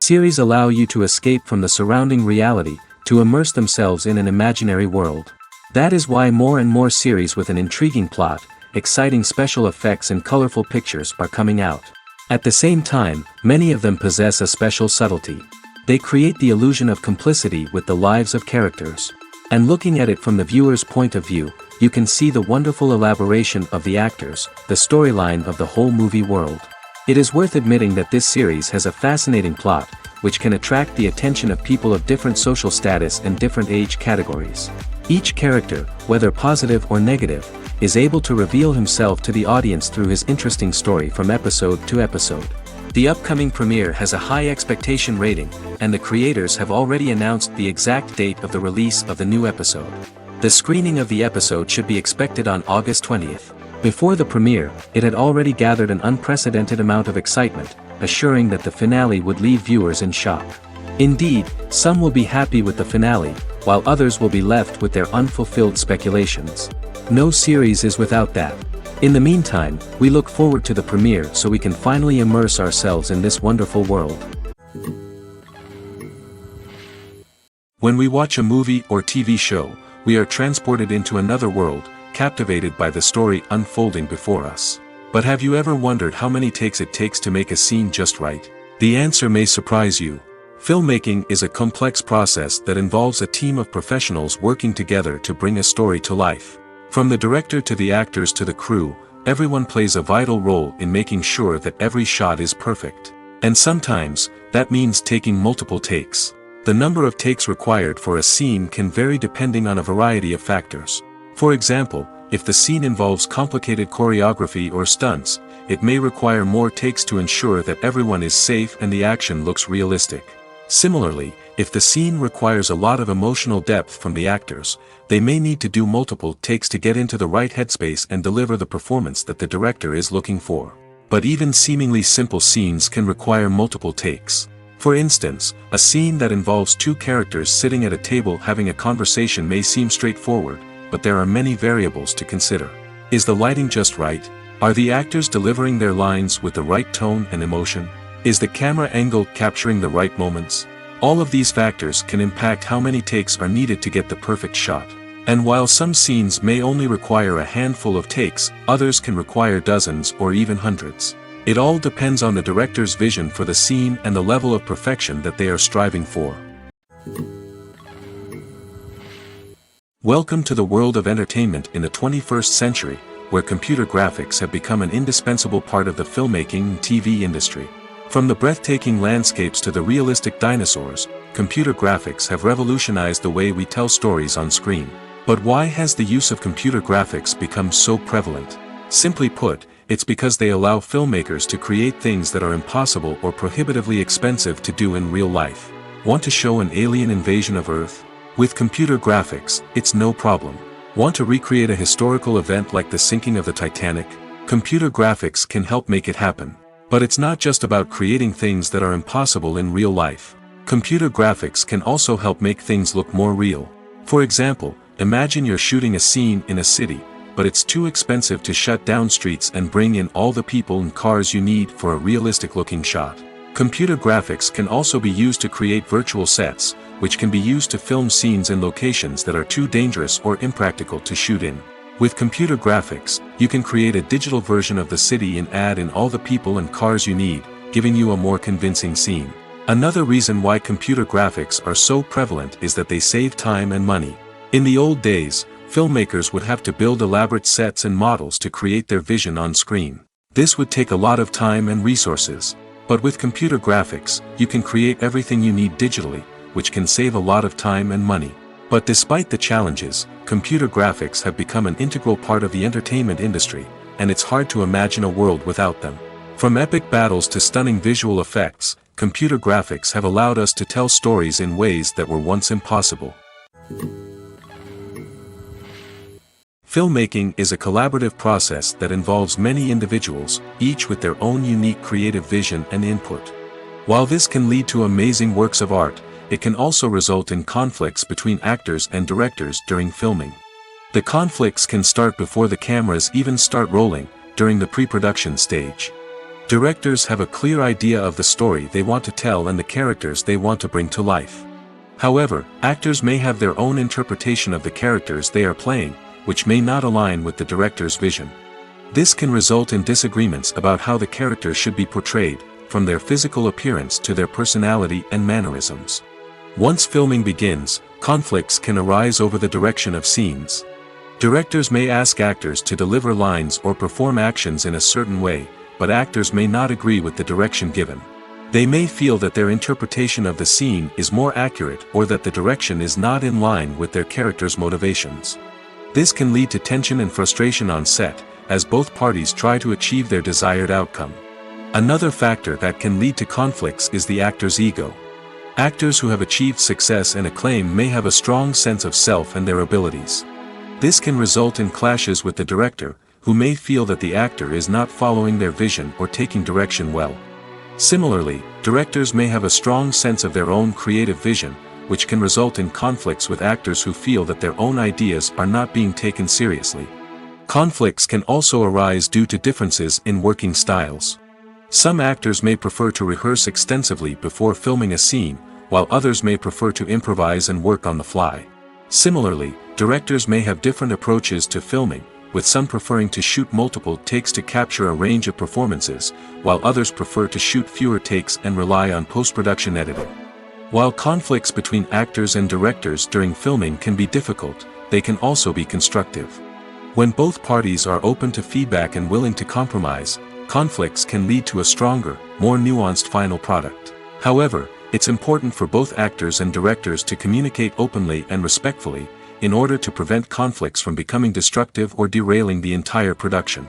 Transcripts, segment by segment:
Series allow you to escape from the surrounding reality, to immerse themselves in an imaginary world. That is why more and more series with an intriguing plot, exciting special effects and colorful pictures are coming out. At the same time, many of them possess a special subtlety. They create the illusion of complicity with the lives of characters. And looking at it from the viewer's point of view, you can see the wonderful elaboration of the actors, the storyline of the whole movie world. It is worth admitting that this series has a fascinating plot, which can attract the attention of people of different social status and different age categories. Each character, whether positive or negative, is able to reveal himself to the audience through his interesting story from episode to episode. The upcoming premiere has a high expectation rating, and the creators have already announced the exact date of the release of the new episode. The screening of the episode should be expected on August 20th. Before the premiere, it had already gathered an unprecedented amount of excitement, assuring that the finale would leave viewers in shock. Indeed, some will be happy with the finale, while others will be left with their unfulfilled speculations. No series is without that. In the meantime, we look forward to the premiere so we can finally immerse ourselves in this wonderful world. When we watch a movie or TV show, we are transported into another world, captivated by the story unfolding before us. But have you ever wondered how many takes it takes to make a scene just right? The answer may surprise you. Filmmaking is a complex process that involves a team of professionals working together to bring a story to life. From the director to the actors to the crew, everyone plays a vital role in making sure that every shot is perfect. And sometimes, that means taking multiple takes. The number of takes required for a scene can vary depending on a variety of factors. For example, if the scene involves complicated choreography or stunts, it may require more takes to ensure that everyone is safe and the action looks realistic. Similarly, if the scene requires a lot of emotional depth from the actors, they may need to do multiple takes to get into the right headspace and deliver the performance that the director is looking for. But even seemingly simple scenes can require multiple takes. For instance, a scene that involves two characters sitting at a table having a conversation may seem straightforward, but there are many variables to consider. Is the lighting just right? Are the actors delivering their lines with the right tone and emotion? Is the camera angle capturing the right moments? All of these factors can impact how many takes are needed to get the perfect shot. And while some scenes may only require a handful of takes, others can require dozens or even hundreds. It all depends on the director's vision for the scene and the level of perfection that they are striving for. Welcome to the world of entertainment in the 21st century, where computer graphics have become an indispensable part of the filmmaking and TV industry. From the breathtaking landscapes to the realistic dinosaurs, computer graphics have revolutionized the way we tell stories on screen. But why has the use of computer graphics become so prevalent? Simply put, it's because they allow filmmakers to create things that are impossible or prohibitively expensive to do in real life. Want to show an alien invasion of Earth? With computer graphics, it's no problem. Want to recreate a historical event like the sinking of the Titanic? Computer graphics can help make it happen. But it's not just about creating things that are impossible in real life. Computer graphics can also help make things look more real. For example, imagine you're shooting a scene in a city, but it's too expensive to shut down streets and bring in all the people and cars you need for a realistic-looking shot. Computer graphics can also be used to create virtual sets, which can be used to film scenes in locations that are too dangerous or impractical to shoot in. With computer graphics, you can create a digital version of the city and add in all the people and cars you need, giving you a more convincing scene. Another reason why computer graphics are so prevalent is that they save time and money. In the old days, filmmakers would have to build elaborate sets and models to create their vision on screen. This would take a lot of time and resources. But with computer graphics, you can create everything you need digitally, which can save a lot of time and money. But despite the challenges, computer graphics have become an integral part of the entertainment industry, and it's hard to imagine a world without them. From epic battles to stunning visual effects, computer graphics have allowed us to tell stories in ways that were once impossible. Filmmaking is a collaborative process that involves many individuals, each with their own unique creative vision and input. While this can lead to amazing works of art, it can also result in conflicts between actors and directors during filming. The conflicts can start before the cameras even start rolling, during the pre-production stage. Directors have a clear idea of the story they want to tell and the characters they want to bring to life. However, actors may have their own interpretation of the characters they are playing, which may not align with the director's vision. This can result in disagreements about how the characters should be portrayed, from their physical appearance to their personality and mannerisms. Once filming begins, conflicts can arise over the direction of scenes. Directors may ask actors to deliver lines or perform actions in a certain way, but actors may not agree with the direction given. They may feel that their interpretation of the scene is more accurate or that the direction is not in line with their character's motivations. This can lead to tension and frustration on set, as both parties try to achieve their desired outcome. Another factor that can lead to conflicts is the actor's ego. Actors who have achieved success and acclaim may have a strong sense of self and their abilities. This can result in clashes with the director, who may feel that the actor is not following their vision or taking direction well. Similarly, directors may have a strong sense of their own creative vision, which can result in conflicts with actors who feel that their own ideas are not being taken seriously. Conflicts can also arise due to differences in working styles. Some actors may prefer to rehearse extensively before filming a scene, while others may prefer to improvise and work on the fly. Similarly, directors may have different approaches to filming, with some preferring to shoot multiple takes to capture a range of performances, while others prefer to shoot fewer takes and rely on post-production editing. While conflicts between actors and directors during filming can be difficult, they can also be constructive. When both parties are open to feedback and willing to compromise, conflicts can lead to a stronger, more nuanced final product. However, it's important for both actors and directors to communicate openly and respectfully, in order to prevent conflicts from becoming destructive or derailing the entire production.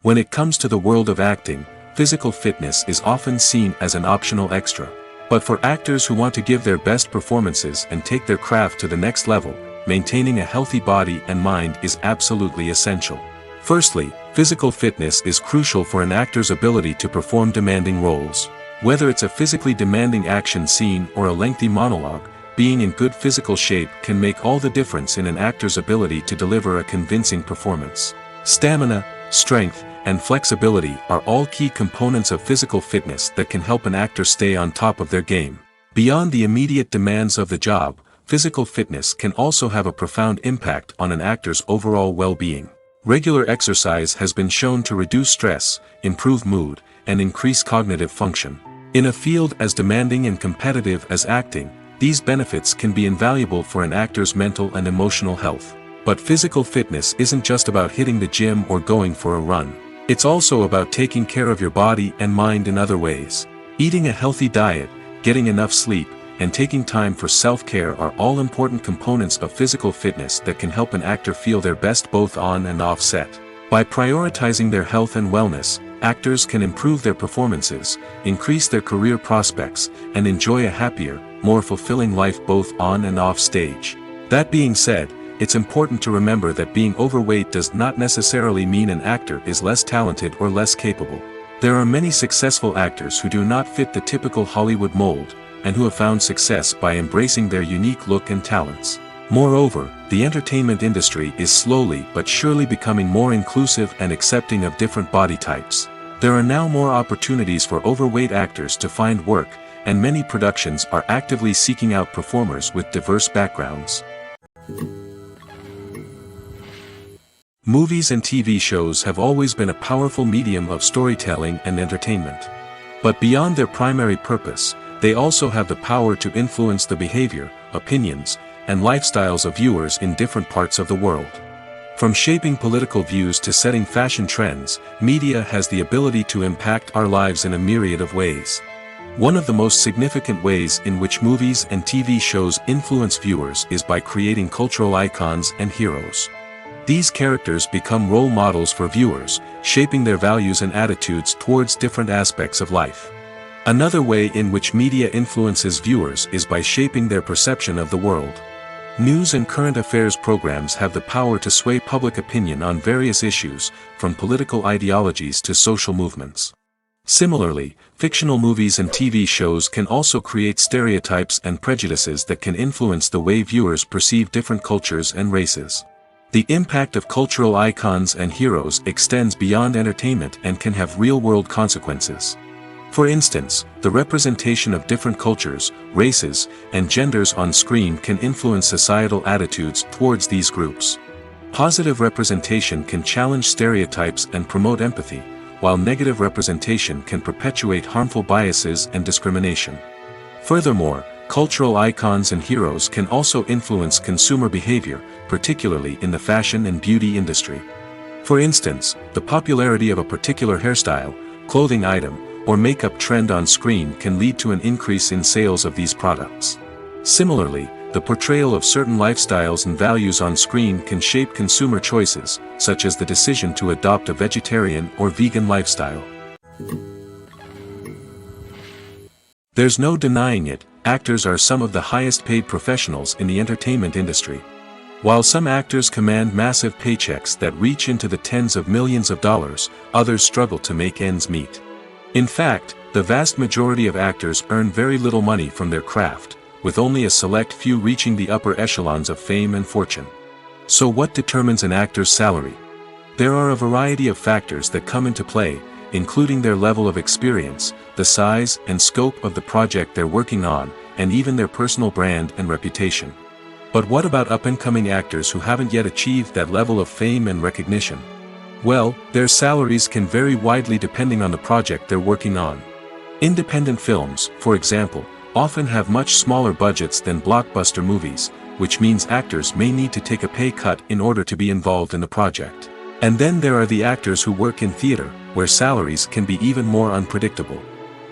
When it comes to the world of acting, physical fitness is often seen as an optional extra. But for actors who want to give their best performances and take their craft to the next level, maintaining a healthy body and mind is absolutely essential. Firstly, physical fitness is crucial for an actor's ability to perform demanding roles. Whether it's a physically demanding action scene or a lengthy monologue, being in good physical shape can make all the difference in an actor's ability to deliver a convincing performance. Stamina, strength, and flexibility are all key components of physical fitness that can help an actor stay on top of their game. Beyond the immediate demands of the job, physical fitness can also have a profound impact on an actor's overall well-being. Regular exercise has been shown to reduce stress, improve mood, and increase cognitive function. In a field as demanding and competitive as acting, these benefits can be invaluable for an actor's mental and emotional health. But physical fitness isn't just about hitting the gym or going for a run. It's also about taking care of your body and mind in other ways. Eating a healthy diet, getting enough sleep, and taking time for self-care are all important components of physical fitness that can help an actor feel their best both on and off set. By prioritizing their health and wellness, actors can improve their performances, increase their career prospects, and enjoy a happier, more fulfilling life both on and off stage. That being said, it's important to remember that being overweight does not necessarily mean an actor is less talented or less capable. There are many successful actors who do not fit the typical Hollywood mold, and who have found success by embracing their unique look and talents. Moreover, the entertainment industry is slowly but surely becoming more inclusive and accepting of different body types. There are now more opportunities for overweight actors to find work, and many productions are actively seeking out performers with diverse backgrounds. Movies and TV shows have always been a powerful medium of storytelling and entertainment. But beyond their primary purpose, they also have the power to influence the behavior, opinions, and lifestyles of viewers in different parts of the world. From shaping political views to setting fashion trends, media has the ability to impact our lives in a myriad of ways. One of the most significant ways in which movies and TV shows influence viewers is by creating cultural icons and heroes. These characters become role models for viewers, shaping their values and attitudes towards different aspects of life. Another way in which media influences viewers is by shaping their perception of the world. News and current affairs programs have the power to sway public opinion on various issues, from political ideologies to social movements. Similarly, fictional movies and TV shows can also create stereotypes and prejudices that can influence the way viewers perceive different cultures and races. The impact of cultural icons and heroes extends beyond entertainment and can have real-world consequences. For instance, the representation of different cultures, races, and genders on screen can influence societal attitudes towards these groups. Positive representation can challenge stereotypes and promote empathy, while negative representation can perpetuate harmful biases and discrimination. Furthermore, cultural icons and heroes can also influence consumer behavior, particularly in the fashion and beauty industry. For instance, the popularity of a particular hairstyle, clothing item, or makeup trend on screen can lead to an increase in sales of these products. Similarly, the portrayal of certain lifestyles and values on screen can shape consumer choices, such as the decision to adopt a vegetarian or vegan lifestyle. There's no denying it, actors are some of the highest paid professionals in the entertainment industry. While some actors command massive paychecks that reach into the tens of millions of dollars, others struggle to make ends meet. In fact, the vast majority of actors earn very little money from their craft, with only a select few reaching the upper echelons of fame and fortune. So what determines an actor's salary? There are a variety of factors that come into play, including their level of experience, the size and scope of the project they're working on, and even their personal brand and reputation. But what about up-and-coming actors who haven't yet achieved that level of fame and recognition? Well, their salaries can vary widely depending on the project they're working on. Independent films, for example, often have much smaller budgets than blockbuster movies, which means actors may need to take a pay cut in order to be involved in the project. And then there are the actors who work in theater, where salaries can be even more unpredictable.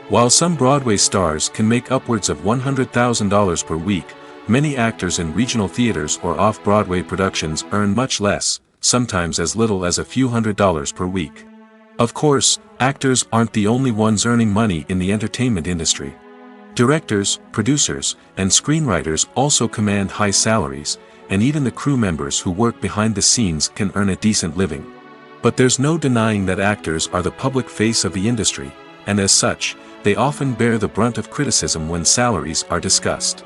While some Broadway stars can make upwards of $100,000 per week, many actors in regional theaters or off-Broadway productions earn much less, sometimes as little as a few $100s per week. Of course, actors aren't the only ones earning money in the entertainment industry. Directors, producers, and screenwriters also command high salaries, and even the crew members who work behind the scenes can earn a decent living. But there's no denying that actors are the public face of the industry, and as such, they often bear the brunt of criticism when salaries are discussed.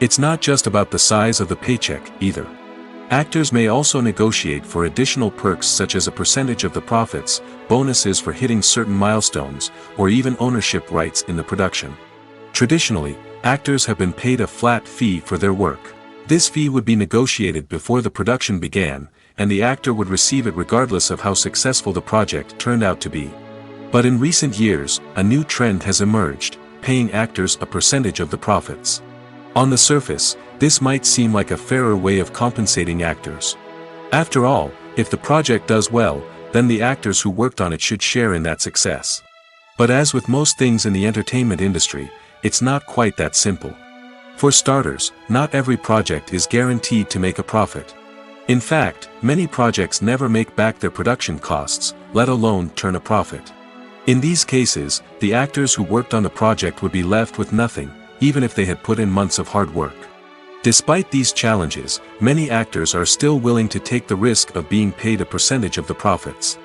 It's not just about the size of the paycheck, either. Actors may also negotiate for additional perks such as a percentage of the profits, bonuses for hitting certain milestones, or even ownership rights in the production. Traditionally, actors have been paid a flat fee for their work. This fee would be negotiated before the production began, and the actor would receive it regardless of how successful the project turned out to be. But in recent years, a new trend has emerged, paying actors a percentage of the profits. On the surface, this might seem like a fairer way of compensating actors. After all, if the project does well, then the actors who worked on it should share in that success. But as with most things in the entertainment industry, it's not quite that simple. For starters, not every project is guaranteed to make a profit. In fact, many projects never make back their production costs, let alone turn a profit. In these cases, the actors who worked on the project would be left with nothing, even if they had put in months of hard work. Despite these challenges, many actors are still willing to take the risk of being paid a percentage of the profits.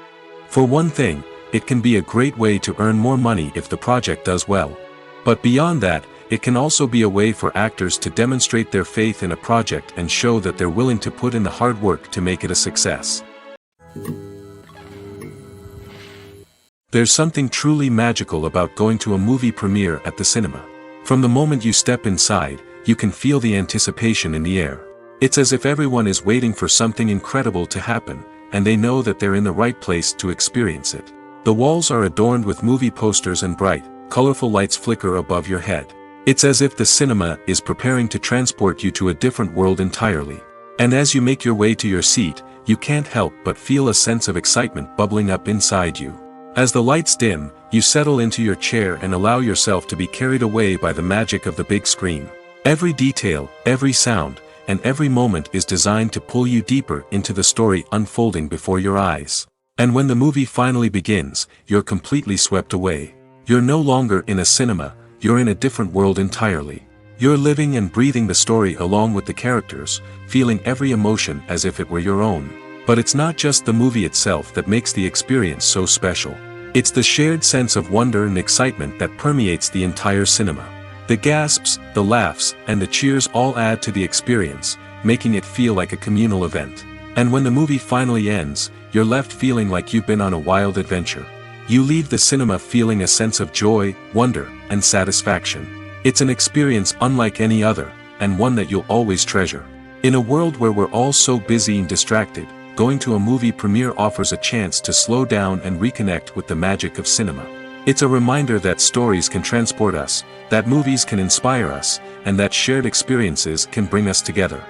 For one thing, it can be a great way to earn more money if the project does well. But beyond that, it can also be a way for actors to demonstrate their faith in a project and show that they're willing to put in the hard work to make it a success. There's something truly magical about going to a movie premiere at the cinema. From the moment you step inside, you can feel the anticipation in the air. It's as if everyone is waiting for something incredible to happen, and they know that they're in the right place to experience it. The walls are adorned with movie posters and bright, colorful lights flicker above your head. It's as if the cinema is preparing to transport you to a different world entirely. And as you make your way to your seat, you can't help but feel a sense of excitement bubbling up inside you. As the lights dim, you settle into your chair and allow yourself to be carried away by the magic of the big screen. Every detail, every sound, and every moment is designed to pull you deeper into the story unfolding before your eyes. And when the movie finally begins, you're completely swept away. You're no longer in a cinema, you're in a different world entirely. You're living and breathing the story along with the characters, feeling every emotion as if it were your own. But it's not just the movie itself that makes the experience so special. It's the shared sense of wonder and excitement that permeates the entire cinema. The gasps, the laughs, and the cheers all add to the experience, making it feel like a communal event. And when the movie finally ends, you're left feeling like you've been on a wild adventure. You leave the cinema feeling a sense of joy, wonder, and satisfaction. It's an experience unlike any other, and one that you'll always treasure. In a world where we're all so busy and distracted, going to a movie premiere offers a chance to slow down and reconnect with the magic of cinema. It's a reminder that stories can transport us, that movies can inspire us, and that shared experiences can bring us together.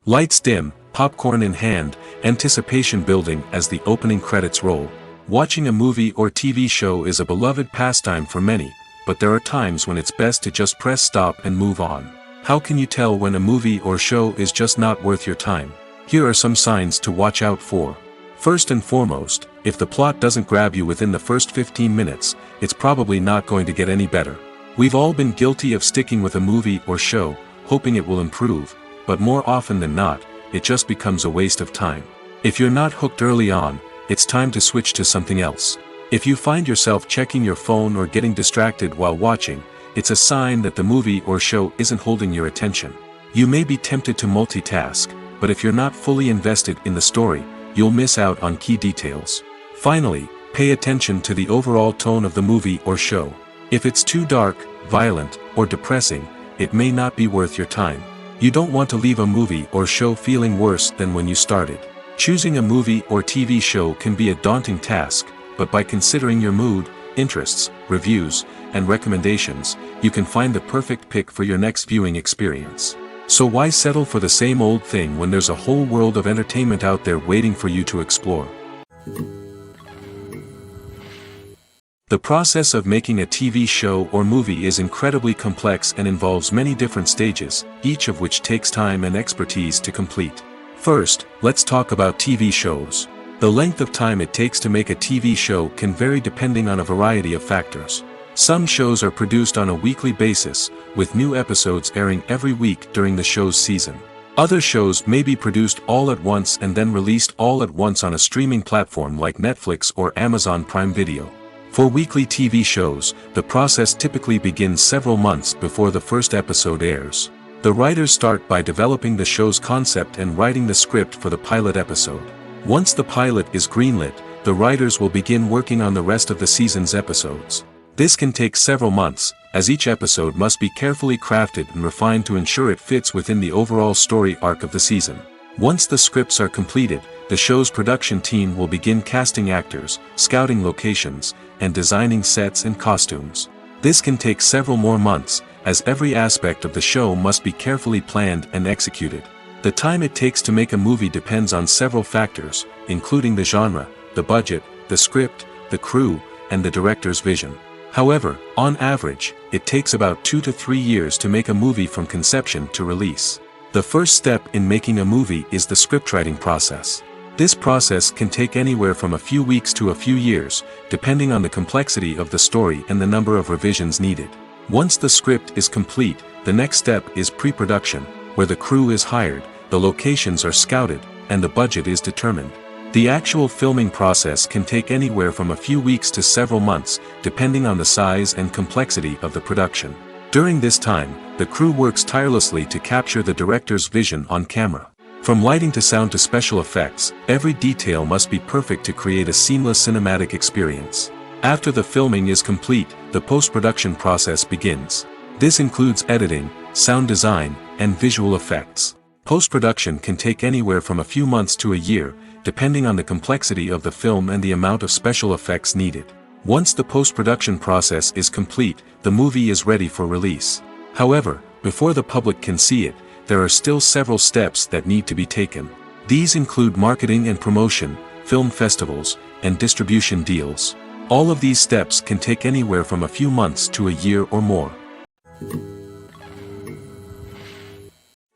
Lights dim, popcorn in hand, anticipation building as the opening credits roll. Watching a movie or TV show is a beloved pastime for many, but there are times when it's best to just press stop and move on. How can you tell when a movie or show is just not worth your time? Here are some signs to watch out for. First and foremost, if the plot doesn't grab you within the first 15 minutes, it's probably not going to get any better. We've all been guilty of sticking with a movie or show, hoping it will improve, but more often than not, it just becomes a waste of time. If you're not hooked early on, it's time to switch to something else. If you find yourself checking your phone or getting distracted while watching, it's a sign that the movie or show isn't holding your attention. You may be tempted to multitask, but if you're not fully invested in the story, you'll miss out on key details. Finally, pay attention to the overall tone of the movie or show. If it's too dark, violent, or depressing, it may not be worth your time. You don't want to leave a movie or show feeling worse than when you started. Choosing a movie or TV show can be a daunting task, but by considering your mood, interests, reviews, and recommendations, you can find the perfect pick for your next viewing experience. So why settle for the same old thing when there's a whole world of entertainment out there waiting for you to explore? The process of making a TV show or movie is incredibly complex and involves many different stages, each of which takes time and expertise to complete. First, let's talk about TV shows. The length of time it takes to make a TV show can vary depending on a variety of factors. Some shows are produced on a weekly basis, with new episodes airing every week during the show's season. Other shows may be produced all at once and then released all at once on a streaming platform like Netflix or Amazon Prime Video. For weekly TV shows, the process typically begins several months before the first episode airs. The writers start by developing the show's concept and writing the script for the pilot episode. Once the pilot is greenlit, the writers will begin working on the rest of the season's episodes. This can take several months, as each episode must be carefully crafted and refined to ensure it fits within the overall story arc of the season. Once the scripts are completed, the show's production team will begin casting actors, scouting locations, and designing sets and costumes. This can take several more months, as every aspect of the show must be carefully planned and executed. The time it takes to make a movie depends on several factors, including the genre, the budget, the script, the crew, and the director's vision. However, on average, it takes about 2 to 3 years to make a movie from conception to release. The first step in making a movie is the scriptwriting process. This process can take anywhere from a few weeks to a few years, depending on the complexity of the story and the number of revisions needed. Once the script is complete, the next step is pre-production, where the crew is hired, the locations are scouted, and the budget is determined. The actual filming process can take anywhere from a few weeks to several months, depending on the size and complexity of the production. During this time, the crew works tirelessly to capture the director's vision on camera. From lighting to sound to special effects, every detail must be perfect to create a seamless cinematic experience. After the filming is complete, the post-production process begins. This includes editing, sound design, and visual effects. Post-production can take anywhere from a few months to a year, depending on the complexity of the film and the amount of special effects needed. Once the post-production process is complete, the movie is ready for release. However, before the public can see it, there are still several steps that need to be taken. These include marketing and promotion, film festivals, and distribution deals. All of these steps can take anywhere from a few months to a year or more.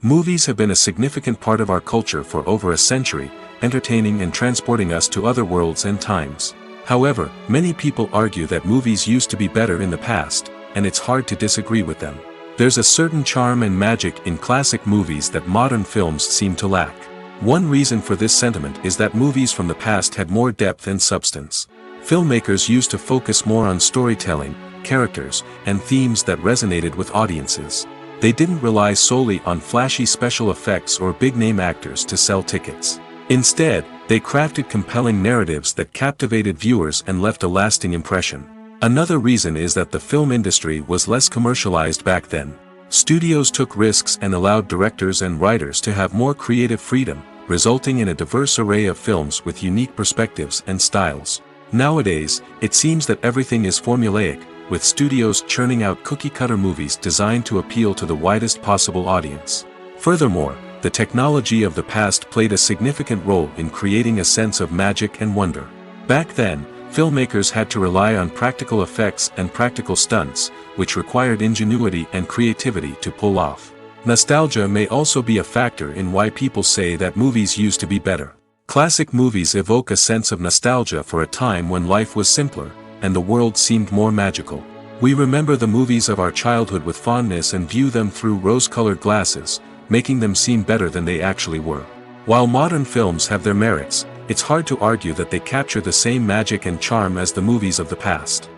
Movies have been a significant part of our culture for over a century, entertaining and transporting us to other worlds and times. However, many people argue that movies used to be better in the past, and it's hard to disagree with them. There's a certain charm and magic in classic movies that modern films seem to lack. One reason for this sentiment is that movies from the past had more depth and substance. Filmmakers used to focus more on storytelling, characters, and themes that resonated with audiences. They didn't rely solely on flashy special effects or big-name actors to sell tickets. Instead, they crafted compelling narratives that captivated viewers and left a lasting impression. Another reason is that the film industry was less commercialized back then. Studios took risks and allowed directors and writers to have more creative freedom, resulting in a diverse array of films with unique perspectives and styles. Nowadays, it seems that everything is formulaic, with studios churning out cookie-cutter movies designed to appeal to the widest possible audience. Furthermore, the technology of the past played a significant role in creating a sense of magic and wonder. Back then, filmmakers had to rely on practical effects and practical stunts, which required ingenuity and creativity to pull off. Nostalgia may also be a factor in why people say that movies used to be better. Classic movies evoke a sense of nostalgia for a time when life was simpler, and the world seemed more magical. We remember the movies of our childhood with fondness and view them through rose-colored glasses, making them seem better than they actually were. While modern films have their merits, it's hard to argue that they capture the same magic and charm as the movies of the past.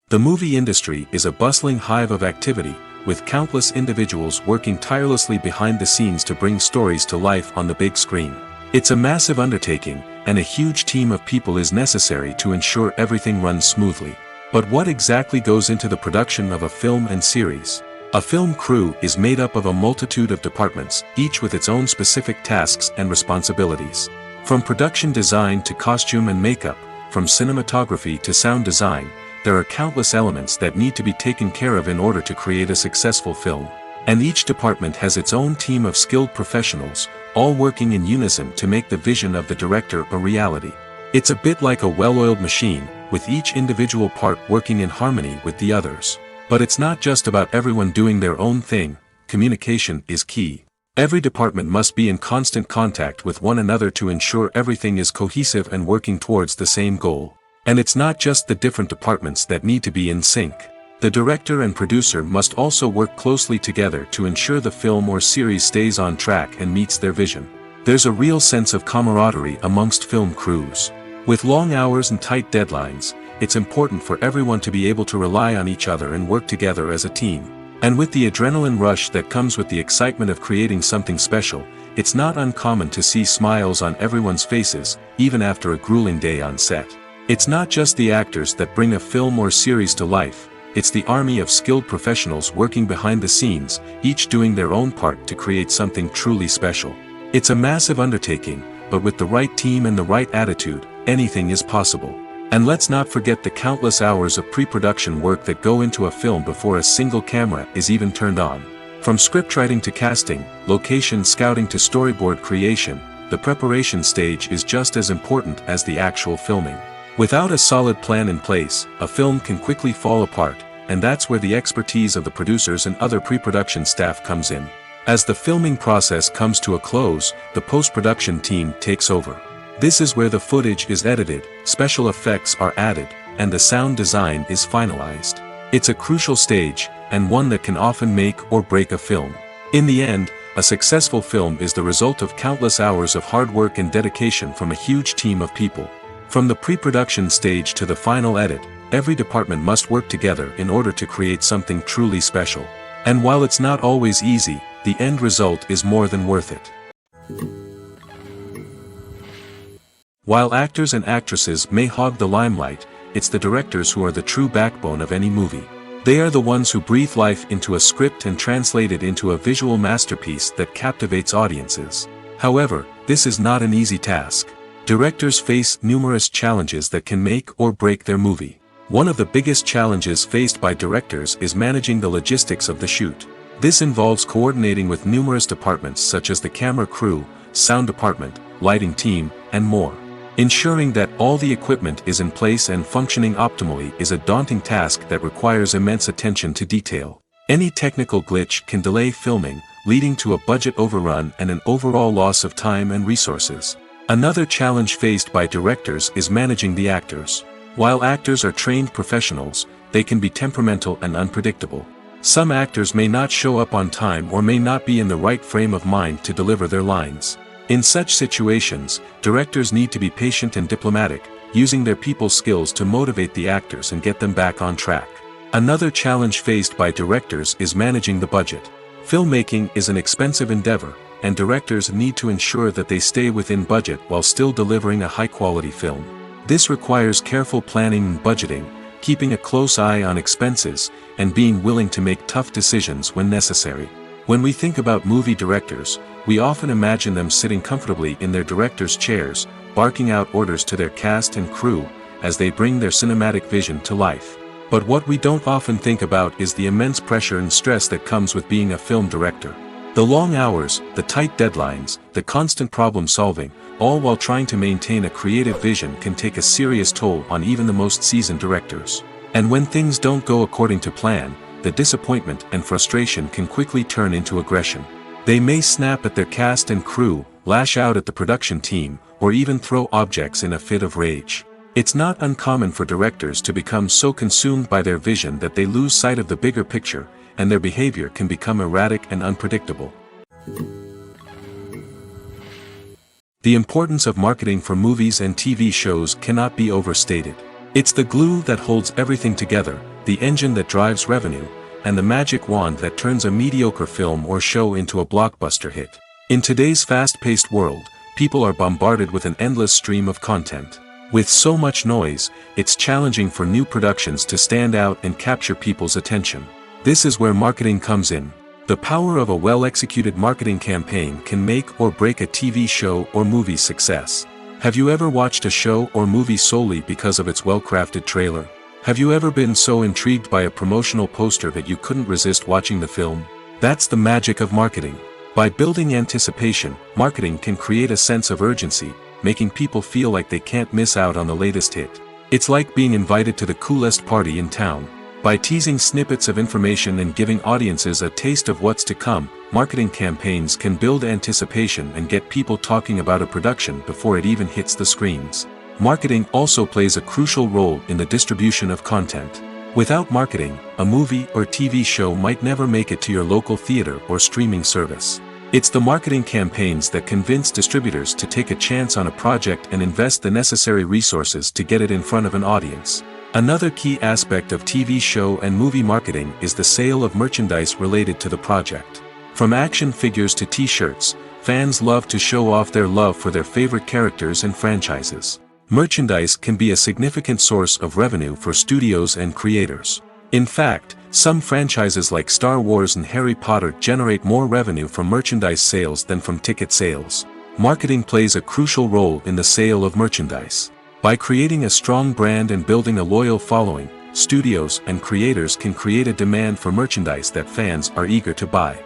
The movie industry is a bustling hive of activity, with countless individuals working tirelessly behind the scenes to bring stories to life on the big screen. It's a massive undertaking, and a huge team of people is necessary to ensure everything runs smoothly. But what exactly goes into the production of a film and series? A film crew is made up of a multitude of departments, each with its own specific tasks and responsibilities. From production design to costume and makeup, from cinematography to sound design, there are countless elements that need to be taken care of in order to create a successful film. And each department has its own team of skilled professionals, all working in unison to make the vision of the director a reality. It's a bit like a well-oiled machine, with each individual part working in harmony with the others. But it's not just about everyone doing their own thing. Communication is key. Every department must be in constant contact with one another to ensure everything is cohesive and working towards the same goal. And it's not just the different departments that need to be in sync. The director and producer must also work closely together to ensure the film or series stays on track and meets their vision. There's a real sense of camaraderie amongst film crews. With long hours and tight deadlines, it's important for everyone to be able to rely on each other and work together as a team. And with the adrenaline rush that comes with the excitement of creating something special, it's not uncommon to see smiles on everyone's faces, even after a grueling day on set. It's not just the actors that bring a film or series to life, it's the army of skilled professionals working behind the scenes, each doing their own part to create something truly special. It's a massive undertaking, but with the right team and the right attitude, anything is possible. And let's not forget the countless hours of pre-production work that go into a film before a single camera is even turned on. From scriptwriting to casting, location scouting to storyboard creation, the preparation stage is just as important as the actual filming. Without a solid plan in place, a film can quickly fall apart, and that's where the expertise of the producers and other pre-production staff comes in. As the filming process comes to a close, the post-production team takes over. This is where the footage is edited, special effects are added, and the sound design is finalized. It's a crucial stage, and one that can often make or break a film. In the end, a successful film is the result of countless hours of hard work and dedication from a huge team of people. From the pre-production stage to the final edit, every department must work together in order to create something truly special. And while it's not always easy, the end result is more than worth it. While actors and actresses may hog the limelight, it's the directors who are the true backbone of any movie. They are the ones who breathe life into a script and translate it into a visual masterpiece that captivates audiences. However, this is not an easy task. Directors face numerous challenges that can make or break their movie. One of the biggest challenges faced by directors is managing the logistics of the shoot. This involves coordinating with numerous departments such as the camera crew, sound department, lighting team, and more. Ensuring that all the equipment is in place and functioning optimally is a daunting task that requires immense attention to detail. Any technical glitch can delay filming, leading to a budget overrun and an overall loss of time and resources. Another challenge faced by directors is managing the actors. While actors are trained professionals, they can be temperamental and unpredictable. Some actors may not show up on time or may not be in the right frame of mind to deliver their lines. In such situations, directors need to be patient and diplomatic, using their people skills to motivate the actors and get them back on track. Another challenge faced by directors is managing the budget. Filmmaking is an expensive endeavor, and directors need to ensure that they stay within budget while still delivering a high-quality film. This requires careful planning and budgeting, keeping a close eye on expenses, and being willing to make tough decisions when necessary. When we think about movie directors, we often imagine them sitting comfortably in their director's chairs, barking out orders to their cast and crew, as they bring their cinematic vision to life. But what we don't often think about is the immense pressure and stress that comes with being a film director. The long hours, the tight deadlines, the constant problem solving, all while trying to maintain a creative vision can take a serious toll on even the most seasoned directors. And when things don't go according to plan, the disappointment and frustration can quickly turn into aggression. They may snap at their cast and crew, lash out at the production team, or even throw objects in a fit of rage. It's not uncommon for directors to become so consumed by their vision that they lose sight of the bigger picture, and their behavior can become erratic and unpredictable. The importance of marketing for movies and TV shows cannot be overstated. It's the glue that holds everything together, the engine that drives revenue, and the magic wand that turns a mediocre film or show into a blockbuster hit. In today's fast-paced world, people are bombarded with an endless stream of content. With so much noise, it's challenging for new productions to stand out and capture people's attention. This is where marketing comes in. The power of a well-executed marketing campaign can make or break a TV show or movie's success. Have you ever watched a show or movie solely because of its well-crafted trailer? Have you ever been so intrigued by a promotional poster that you couldn't resist watching the film? That's the magic of marketing. By building anticipation, marketing can create a sense of urgency, making people feel like they can't miss out on the latest hit. It's like being invited to the coolest party in town. By teasing snippets of information and giving audiences a taste of what's to come, marketing campaigns can build anticipation and get people talking about a production before it even hits the screens. Marketing also plays a crucial role in the distribution of content. Without marketing, a movie or TV show might never make it to your local theater or streaming service. It's the marketing campaigns that convince distributors to take a chance on a project and invest the necessary resources to get it in front of an audience. Another key aspect of TV show and movie marketing is the sale of merchandise related to the project. From action figures to t-shirts, fans love to show off their love for their favorite characters and franchises. Merchandise can be a significant source of revenue for studios and creators. In fact, some franchises like Star Wars and Harry Potter generate more revenue from merchandise sales than from ticket sales. Marketing plays a crucial role in the sale of merchandise. By creating a strong brand and building a loyal following, studios and creators can create a demand for merchandise that fans are eager to buy.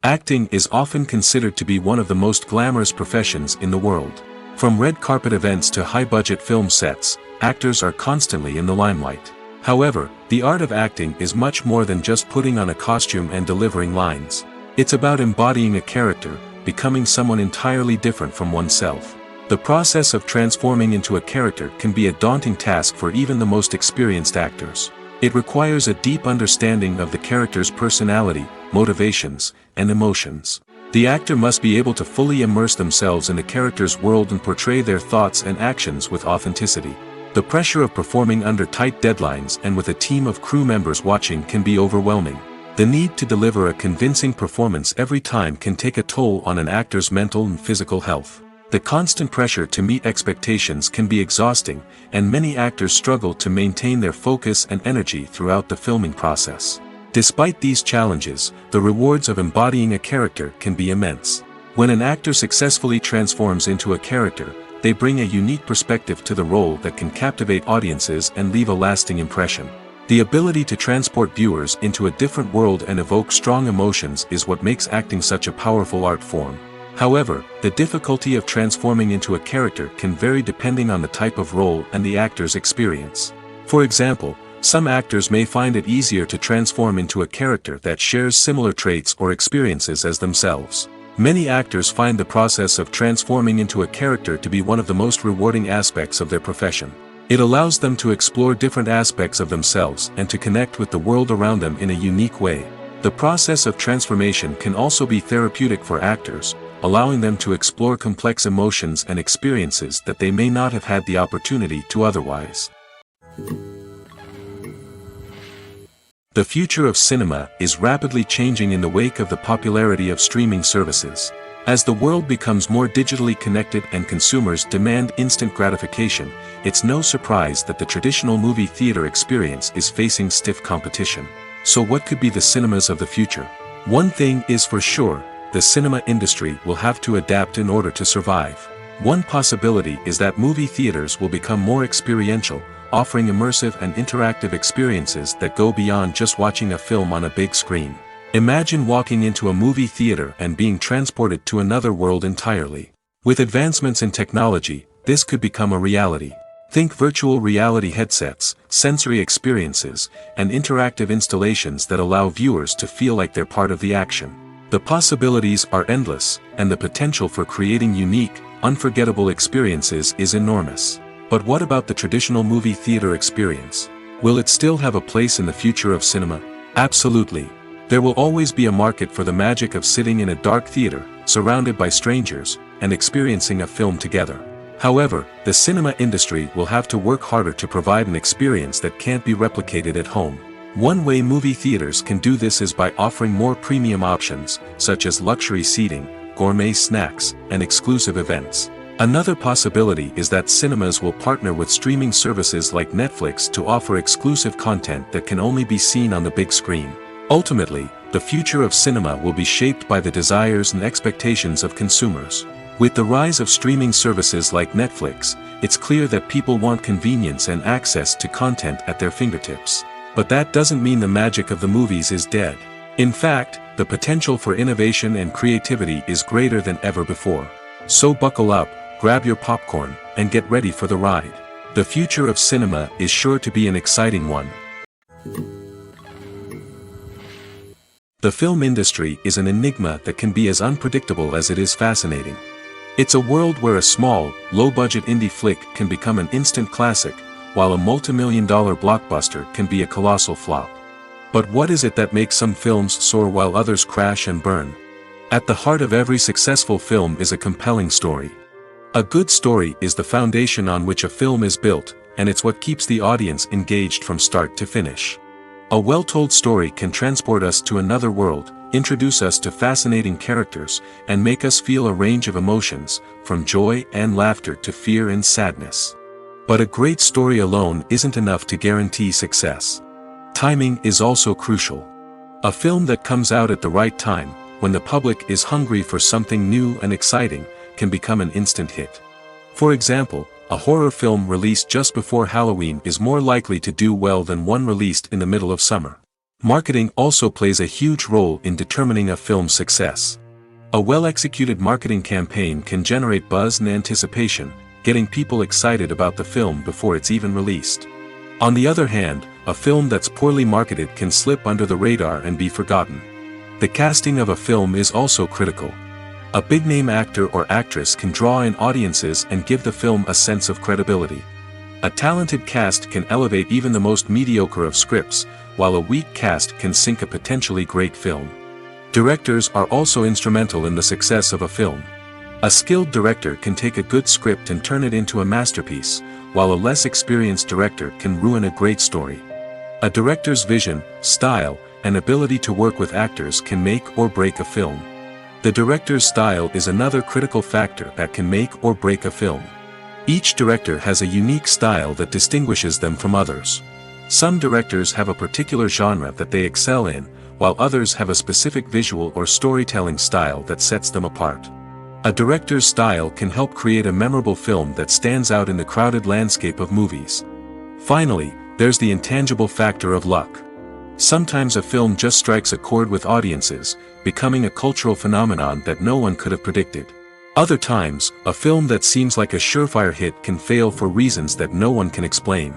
Acting is often considered to be one of the most glamorous professions in the world. From red carpet events to high-budget film sets, actors are constantly in the limelight. However, the art of acting is much more than just putting on a costume and delivering lines. It's about embodying a character, becoming someone entirely different from oneself. The process of transforming into a character can be a daunting task for even the most experienced actors. It requires a deep understanding of the character's personality, motivations, and emotions. The actor must be able to fully immerse themselves in the character's world and portray their thoughts and actions with authenticity. The pressure of performing under tight deadlines and with a team of crew members watching can be overwhelming. The need to deliver a convincing performance every time can take a toll on an actor's mental and physical health. The constant pressure to meet expectations can be exhausting, and many actors struggle to maintain their focus and energy throughout the filming process. Despite these challenges, the rewards of embodying a character can be immense. When an actor successfully transforms into a character, they bring a unique perspective to the role that can captivate audiences and leave a lasting impression. The ability to transport viewers into a different world and evoke strong emotions is what makes acting such a powerful art form. However, the difficulty of transforming into a character can vary depending on the type of role and the actor's experience. For example, some actors may find it easier to transform into a character that shares similar traits or experiences as themselves. Many actors find the process of transforming into a character to be one of the most rewarding aspects of their profession. It allows them to explore different aspects of themselves and to connect with the world around them in a unique way. The process of transformation can also be therapeutic for actors, allowing them to explore complex emotions and experiences that they may not have had the opportunity to otherwise. The future of cinema is rapidly changing in the wake of the popularity of streaming services. As the world becomes more digitally connected and consumers demand instant gratification, it's no surprise that the traditional movie theater experience is facing stiff competition. So what could be the cinemas of the future? One thing is for sure, the cinema industry will have to adapt in order to survive. One possibility is that movie theaters will become more experiential, offering immersive and interactive experiences that go beyond just watching a film on a big screen. Imagine walking into a movie theater and being transported to another world entirely. With advancements in technology, this could become a reality. Think virtual reality headsets, sensory experiences, and interactive installations that allow viewers to feel like they're part of the action. The possibilities are endless, and the potential for creating unique, unforgettable experiences is enormous. But what about the traditional movie theater experience? Will it still have a place in the future of cinema? Absolutely. There will always be a market for the magic of sitting in a dark theater, surrounded by strangers, and experiencing a film together. However, the cinema industry will have to work harder to provide an experience that can't be replicated at home. One way movie theaters can do this is by offering more premium options, such as luxury seating, gourmet snacks, and exclusive events. Another possibility is that cinemas will partner with streaming services like Netflix to offer exclusive content that can only be seen on the big screen. Ultimately, the future of cinema will be shaped by the desires and expectations of consumers. With the rise of streaming services like Netflix, it's clear that people want convenience and access to content at their fingertips. But that doesn't mean the magic of the movies is dead. In fact, the potential for innovation and creativity is greater than ever before. So buckle up, grab your popcorn, and get ready for the ride. The future of cinema is sure to be an exciting one. The film industry is an enigma that can be as unpredictable as it is fascinating. It's a world where a small, low-budget indie flick can become an instant classic, while a multi-million-dollar blockbuster can be a colossal flop. But what is it that makes some films soar while others crash and burn? At the heart of every successful film is a compelling story. A good story is the foundation on which a film is built, and it's what keeps the audience engaged from start to finish. A well-told story can transport us to another world, introduce us to fascinating characters, and make us feel a range of emotions, from joy and laughter to fear and sadness. But a great story alone isn't enough to guarantee success. Timing is also crucial. A film that comes out at the right time, when the public is hungry for something new and exciting, can become an instant hit. For example, a horror film released just before Halloween is more likely to do well than one released in the middle of summer. Marketing also plays a huge role in determining a film's success. A well-executed marketing campaign can generate buzz and anticipation, getting people excited about the film before it's even released. On the other hand, a film that's poorly marketed can slip under the radar and be forgotten. The casting of a film is also critical. A big-name actor or actress can draw in audiences and give the film a sense of credibility. A talented cast can elevate even the most mediocre of scripts, while a weak cast can sink a potentially great film. Directors are also instrumental in the success of a film. A skilled director can take a good script and turn it into a masterpiece, while a less experienced director can ruin a great story. A director's vision, style, and ability to work with actors can make or break a film. The director's style is another critical factor that can make or break a film. Each director has a unique style that distinguishes them from others. Some directors have a particular genre that they excel in, while others have a specific visual or storytelling style that sets them apart. A director's style can help create a memorable film that stands out in the crowded landscape of movies. Finally, there's the intangible factor of luck. Sometimes a film just strikes a chord with audiences, becoming a cultural phenomenon that no one could have predicted. Other times, a film that seems like a surefire hit can fail for reasons that no one can explain.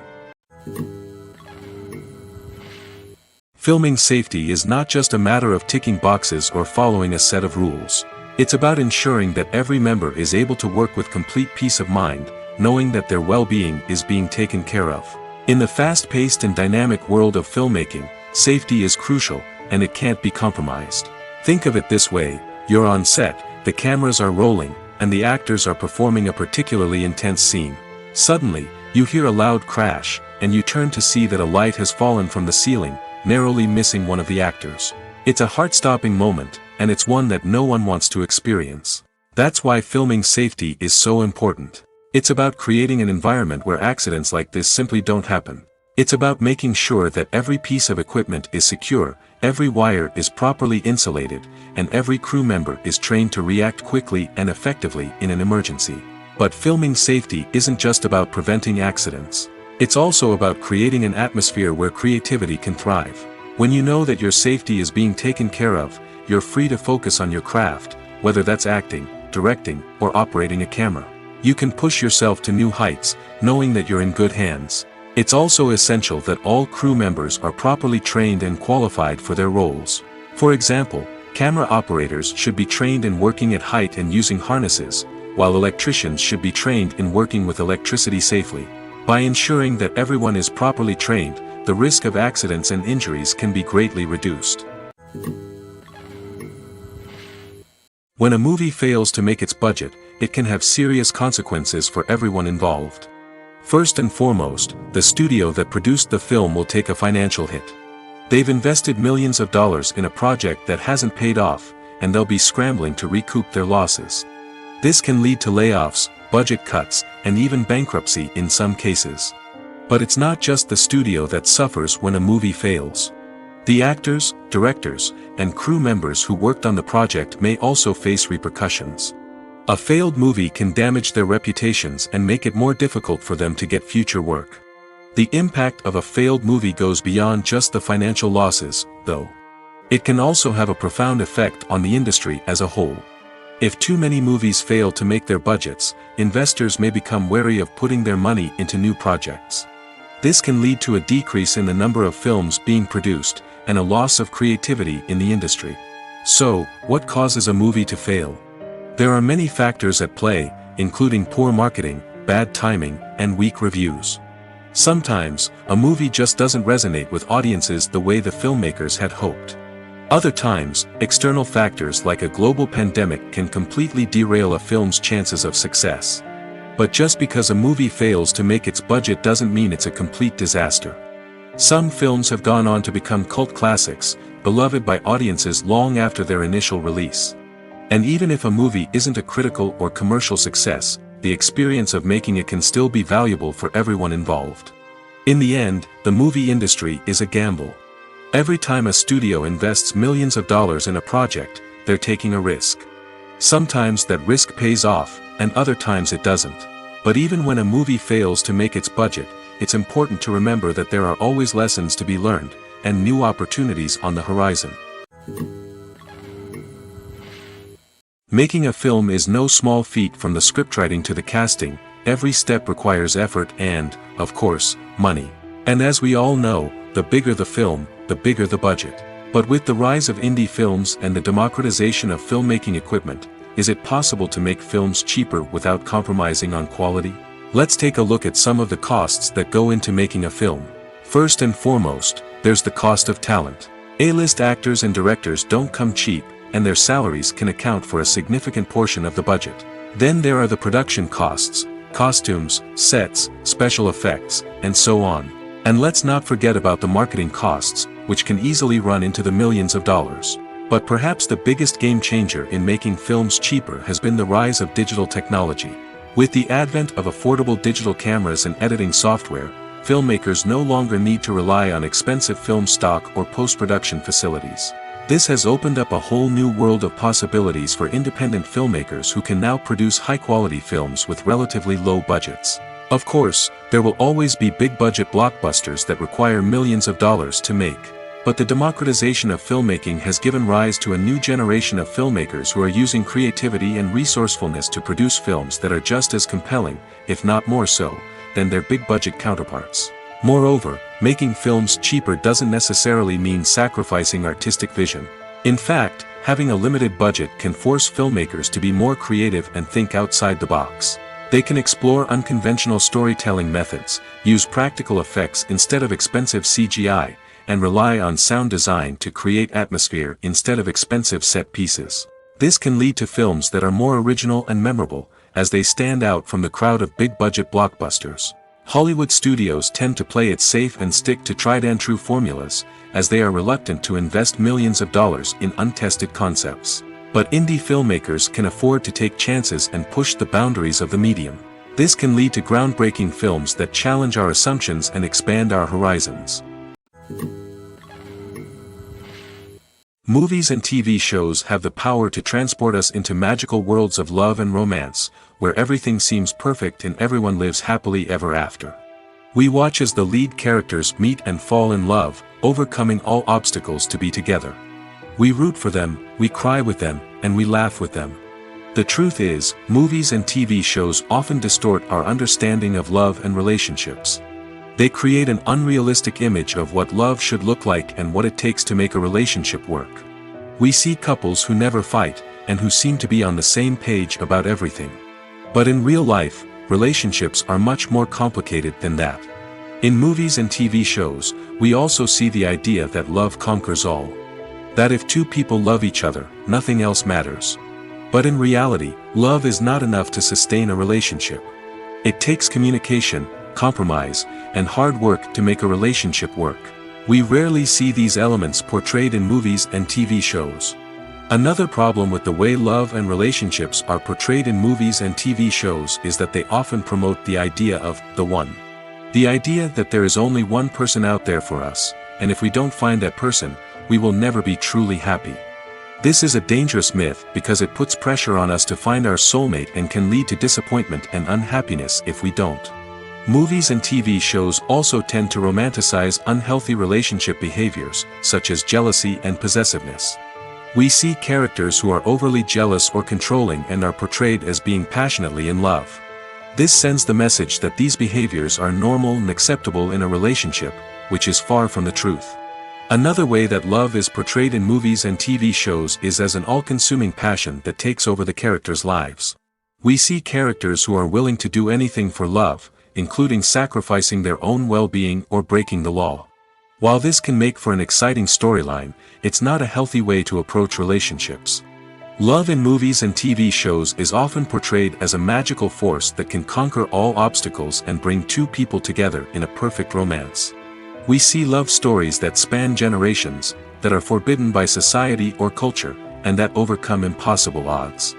Filming safety is not just a matter of ticking boxes or following a set of rules. It's about ensuring that every member is able to work with complete peace of mind, knowing that their well-being is being taken care of. In the fast-paced and dynamic world of filmmaking, safety is crucial, and it can't be compromised. Think of it this way: you're on set, the cameras are rolling, and the actors are performing a particularly intense scene. Suddenly, you hear a loud crash, and you turn to see that a light has fallen from the ceiling, narrowly missing one of the actors. It's a heart-stopping moment, and it's one that no one wants to experience. That's why filming safety is so important. It's about creating an environment where accidents like this simply don't happen. It's about making sure that every piece of equipment is secure, every wire is properly insulated, and every crew member is trained to react quickly and effectively in an emergency. But filming safety isn't just about preventing accidents. It's also about creating an atmosphere where creativity can thrive. When you know that your safety is being taken care of, you're free to focus on your craft, whether that's acting, directing, or operating a camera. You can push yourself to new heights, knowing that you're in good hands. It's also essential that all crew members are properly trained and qualified for their roles. For example, camera operators should be trained in working at height and using harnesses, while electricians should be trained in working with electricity safely. By ensuring that everyone is properly trained, the risk of accidents and injuries can be greatly reduced. When a movie fails to make its budget, it can have serious consequences for everyone involved. First and foremost, the studio that produced the film will take a financial hit. They've invested millions of dollars in a project that hasn't paid off, and they'll be scrambling to recoup their losses. This can lead to layoffs, budget cuts, and even bankruptcy in some cases. But it's not just the studio that suffers when a movie fails. The actors, directors, and crew members who worked on the project may also face repercussions. A failed movie can damage their reputations and make it more difficult for them to get future work. The impact of a failed movie goes beyond just the financial losses, though. It can also have a profound effect on the industry as a whole. If too many movies fail to make their budgets, investors may become wary of putting their money into new projects. This can lead to a decrease in the number of films being produced, and a loss of creativity in the industry. So, what causes a movie to fail? There are many factors at play, including poor marketing, bad timing, and weak reviews. Sometimes, a movie just doesn't resonate with audiences the way the filmmakers had hoped. Other times, external factors like a global pandemic can completely derail a film's chances of success. But just because a movie fails to make its budget doesn't mean it's a complete disaster. Some films have gone on to become cult classics, beloved by audiences long after their initial release. And even if a movie isn't a critical or commercial success, the experience of making it can still be valuable for everyone involved. In the end, the movie industry is a gamble. Every time a studio invests millions of dollars in a project, they're taking a risk. Sometimes that risk pays off, and other times it doesn't. But even when a movie fails to make its budget, it's important to remember that there are always lessons to be learned, and new opportunities on the horizon. Making a film is no small feat. From the scriptwriting to the casting, every step requires effort and, of course, money. And as we all know, the bigger the film, the bigger the budget. But with the rise of indie films and the democratization of filmmaking equipment, is it possible to make films cheaper without compromising on quality? Let's take a look at some of the costs that go into making a film. First and foremost, there's the cost of talent. A-list actors and directors don't come cheap, and their salaries can account for a significant portion of the budget. Then there are the production costs, costumes, sets, special effects, and so on. And let's not forget about the marketing costs, which can easily run into the millions of dollars. But perhaps the biggest game changer in making films cheaper has been the rise of digital technology. With the advent of affordable digital cameras and editing software, filmmakers no longer need to rely on expensive film stock or post-production facilities. This has opened up a whole new world of possibilities for independent filmmakers who can now produce high-quality films with relatively low budgets. Of course, there will always be big-budget blockbusters that require millions of dollars to make. But the democratization of filmmaking has given rise to a new generation of filmmakers who are using creativity and resourcefulness to produce films that are just as compelling, if not more so, than their big-budget counterparts. Moreover, making films cheaper doesn't necessarily mean sacrificing artistic vision. In fact, having a limited budget can force filmmakers to be more creative and think outside the box. They can explore unconventional storytelling methods, use practical effects instead of expensive CGI, and rely on sound design to create atmosphere instead of expensive set pieces. This can lead to films that are more original and memorable, as they stand out from the crowd of big-budget blockbusters. Hollywood studios tend to play it safe and stick to tried-and-true formulas, as they are reluctant to invest millions of dollars in untested concepts. But indie filmmakers can afford to take chances and push the boundaries of the medium. This can lead to groundbreaking films that challenge our assumptions and expand our horizons. Movies and TV shows have the power to transport us into magical worlds of love and romance, where everything seems perfect and everyone lives happily ever after. We watch as the lead characters meet and fall in love, overcoming all obstacles to be together. We root for them, we cry with them, and we laugh with them. The truth is, movies and TV shows often distort our understanding of love and relationships. They create an unrealistic image of what love should look like and what it takes to make a relationship work. We see couples who never fight, and who seem to be on the same page about everything. But in real life, relationships are much more complicated than that. In movies and TV shows, we also see the idea that love conquers all. That if two people love each other, nothing else matters. But in reality, love is not enough to sustain a relationship. It takes communication, compromise, and hard work to make a relationship work. We rarely see these elements portrayed in movies and TV shows. Another problem with the way love and relationships are portrayed in movies and TV shows is that they often promote the idea of the one. The idea that there is only one person out there for us, and if we don't find that person, we will never be truly happy. This is a dangerous myth because it puts pressure on us to find our soulmate and can lead to disappointment and unhappiness if we don't. Movies and TV shows also tend to romanticize unhealthy relationship behaviors, such as jealousy and possessiveness. We see characters who are overly jealous or controlling and are portrayed as being passionately in love. This sends the message that these behaviors are normal and acceptable in a relationship, which is far from the truth. Another way that love is portrayed in movies and TV shows is as an all-consuming passion that takes over the characters' lives. We see characters who are willing to do anything for love, including sacrificing their own well-being or breaking the law. While this can make for an exciting storyline, it's not a healthy way to approach relationships. Love in movies and TV shows is often portrayed as a magical force that can conquer all obstacles and bring two people together in a perfect romance. We see love stories that span generations, that are forbidden by society or culture, and that overcome impossible odds.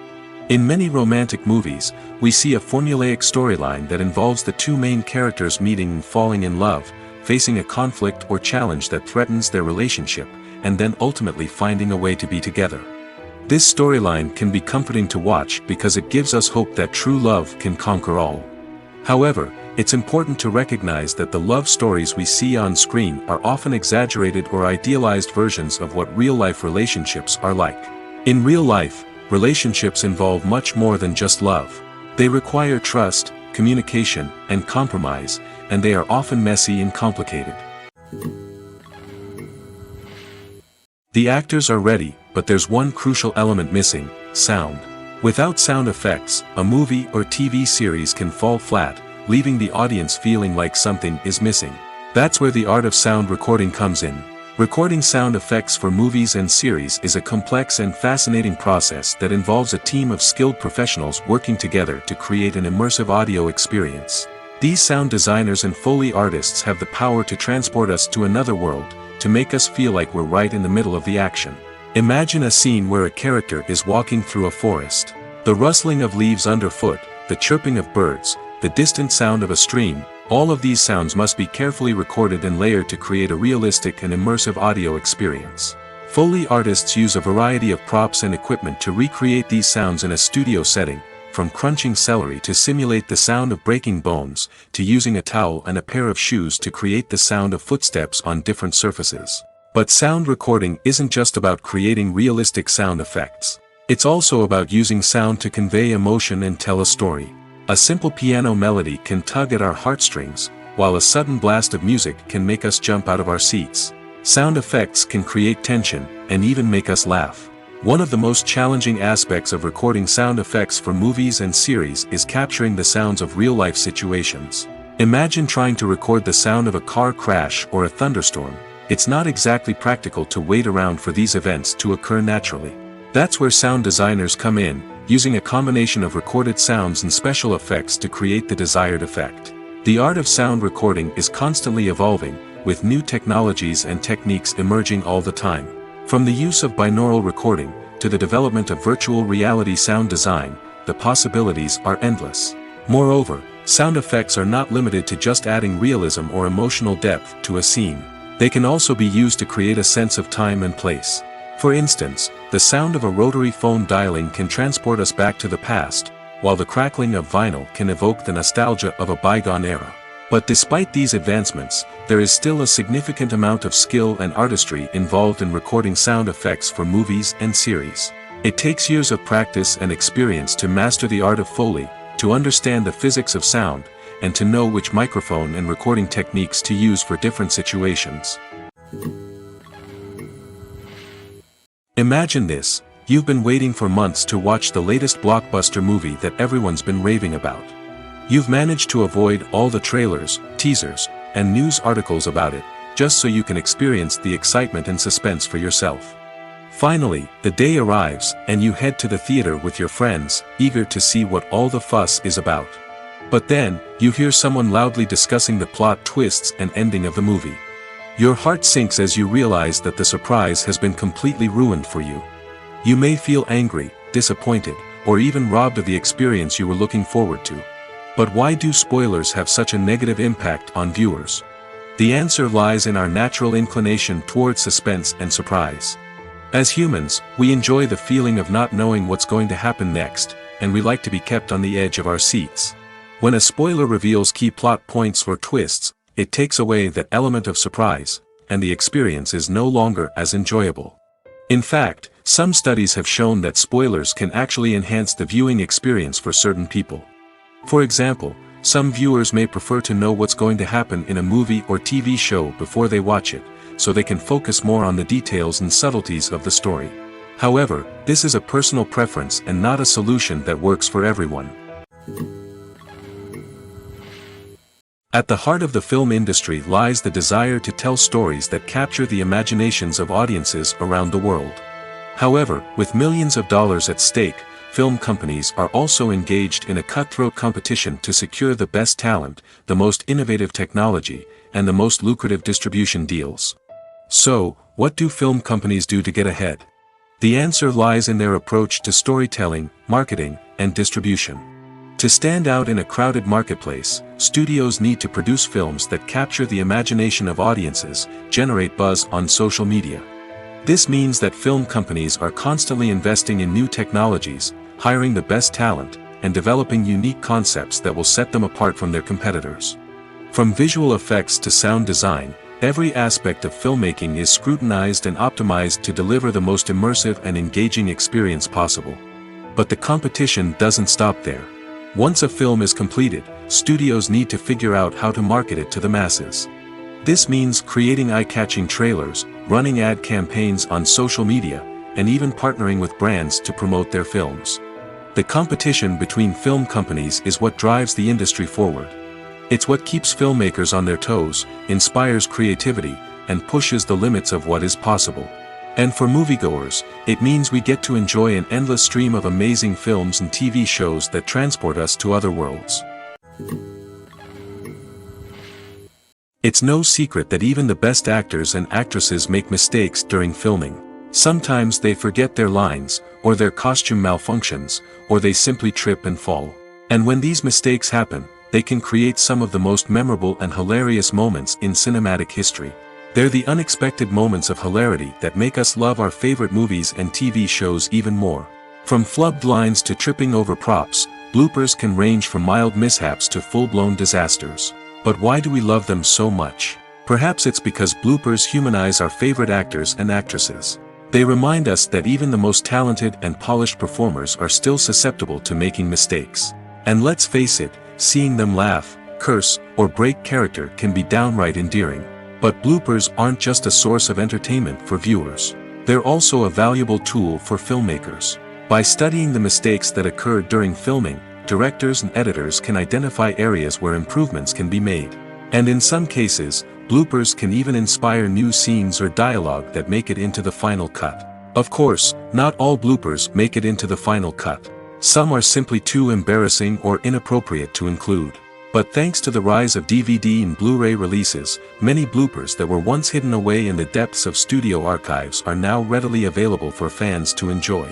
In many romantic movies, we see a formulaic storyline that involves the two main characters meeting and falling in love, facing a conflict or challenge that threatens their relationship, and then ultimately finding a way to be together. This storyline can be comforting to watch because it gives us hope that true love can conquer all. However, it's important to recognize that the love stories we see on screen are often exaggerated or idealized versions of what real-life relationships are like. In real life, relationships involve much more than just love. They require trust, communication, and compromise, and they are often messy and complicated. The actors are ready, but there's one crucial element missing: sound. Without sound effects, a movie or TV series can fall flat, leaving the audience feeling like something is missing. That's where the art of sound recording comes in. Recording sound effects for movies and series is a complex and fascinating process that involves a team of skilled professionals working together to create an immersive audio experience. These sound designers and Foley artists have the power to transport us to another world, to make us feel like we're right in the middle of the action. Imagine a scene where a character is walking through a forest. The rustling of leaves underfoot, the chirping of birds, the distant sound of a stream, all of these sounds must be carefully recorded and layered to create a realistic and immersive audio experience. Foley artists use a variety of props and equipment to recreate these sounds in a studio setting, from crunching celery to simulate the sound of breaking bones, to using a towel and a pair of shoes to create the sound of footsteps on different surfaces. But sound recording isn't just about creating realistic sound effects. It's also about using sound to convey emotion and tell a story. A simple piano melody can tug at our heartstrings, while a sudden blast of music can make us jump out of our seats. Sound effects can create tension, and even make us laugh. One of the most challenging aspects of recording sound effects for movies and series is capturing the sounds of real-life situations. Imagine trying to record the sound of a car crash or a thunderstorm. It's not exactly practical to wait around for these events to occur naturally. That's where sound designers come in, using a combination of recorded sounds and special effects to create the desired effect. The art of sound recording is constantly evolving, with new technologies and techniques emerging all the time. From the use of binaural recording, to the development of virtual reality sound design, the possibilities are endless. Moreover, sound effects are not limited to just adding realism or emotional depth to a scene. They can also be used to create a sense of time and place. For instance, the sound of a rotary phone dialing can transport us back to the past, while the crackling of vinyl can evoke the nostalgia of a bygone era. But despite these advancements, there is still a significant amount of skill and artistry involved in recording sound effects for movies and series. It takes years of practice and experience to master the art of Foley, to understand the physics of sound, and to know which microphone and recording techniques to use for different situations. Imagine this: you've been waiting for months to watch the latest blockbuster movie that everyone's been raving about. You've managed to avoid all the trailers, teasers, and news articles about it, just so you can experience the excitement and suspense for yourself. Finally, the day arrives, and you head to the theater with your friends, eager to see what all the fuss is about. But then, you hear someone loudly discussing the plot twists and ending of the movie. Your heart sinks as you realize that the surprise has been completely ruined for you. You may feel angry, disappointed, or even robbed of the experience you were looking forward to. But why do spoilers have such a negative impact on viewers? The answer lies in our natural inclination toward suspense and surprise. As humans, we enjoy the feeling of not knowing what's going to happen next, and we like to be kept on the edge of our seats. When a spoiler reveals key plot points or twists, it takes away that element of surprise, and the experience is no longer as enjoyable. In fact, some studies have shown that spoilers can actually enhance the viewing experience for certain people. For example, some viewers may prefer to know what's going to happen in a movie or TV show before they watch it, so they can focus more on the details and subtleties of the story. However, this is a personal preference and not a solution that works for everyone. At the heart of the film industry lies the desire to tell stories that capture the imaginations of audiences around the world. However, with millions of dollars at stake, film companies are also engaged in a cutthroat competition to secure the best talent, the most innovative technology, and the most lucrative distribution deals. So, what do film companies do to get ahead? The answer lies in their approach to storytelling, marketing, and distribution. To stand out in a crowded marketplace, studios need to produce films that capture the imagination of audiences, generate buzz on social media. This means that film companies are constantly investing in new technologies, hiring the best talent, and developing unique concepts that will set them apart from their competitors. From visual effects to sound design, every aspect of filmmaking is scrutinized and optimized to deliver the most immersive and engaging experience possible. But the competition doesn't stop there. Once a film is completed, studios need to figure out how to market it to the masses. This means creating eye-catching trailers, running ad campaigns on social media, and even partnering with brands to promote their films. The competition between film companies is what drives the industry forward. It's what keeps filmmakers on their toes, inspires creativity, and pushes the limits of what is possible. And for moviegoers, it means we get to enjoy an endless stream of amazing films and TV shows that transport us to other worlds. It's no secret that even the best actors and actresses make mistakes during filming. Sometimes they forget their lines, or their costume malfunctions, or they simply trip and fall. And when these mistakes happen, they can create some of the most memorable and hilarious moments in cinematic history. They're the unexpected moments of hilarity that make us love our favorite movies and TV shows even more. From flubbed lines to tripping over props, bloopers can range from mild mishaps to full-blown disasters. But why do we love them so much? Perhaps it's because bloopers humanize our favorite actors and actresses. They remind us that even the most talented and polished performers are still susceptible to making mistakes. And let's face it, seeing them laugh, curse, or break character can be downright endearing. But bloopers aren't just a source of entertainment for viewers. They're also a valuable tool for filmmakers. By studying the mistakes that occurred during filming, directors and editors can identify areas where improvements can be made. And in some cases, bloopers can even inspire new scenes or dialogue that make it into the final cut. Of course, not all bloopers make it into the final cut. Some are simply too embarrassing or inappropriate to include. But thanks to the rise of DVD and Blu-ray releases, many bloopers that were once hidden away in the depths of studio archives are now readily available for fans to enjoy.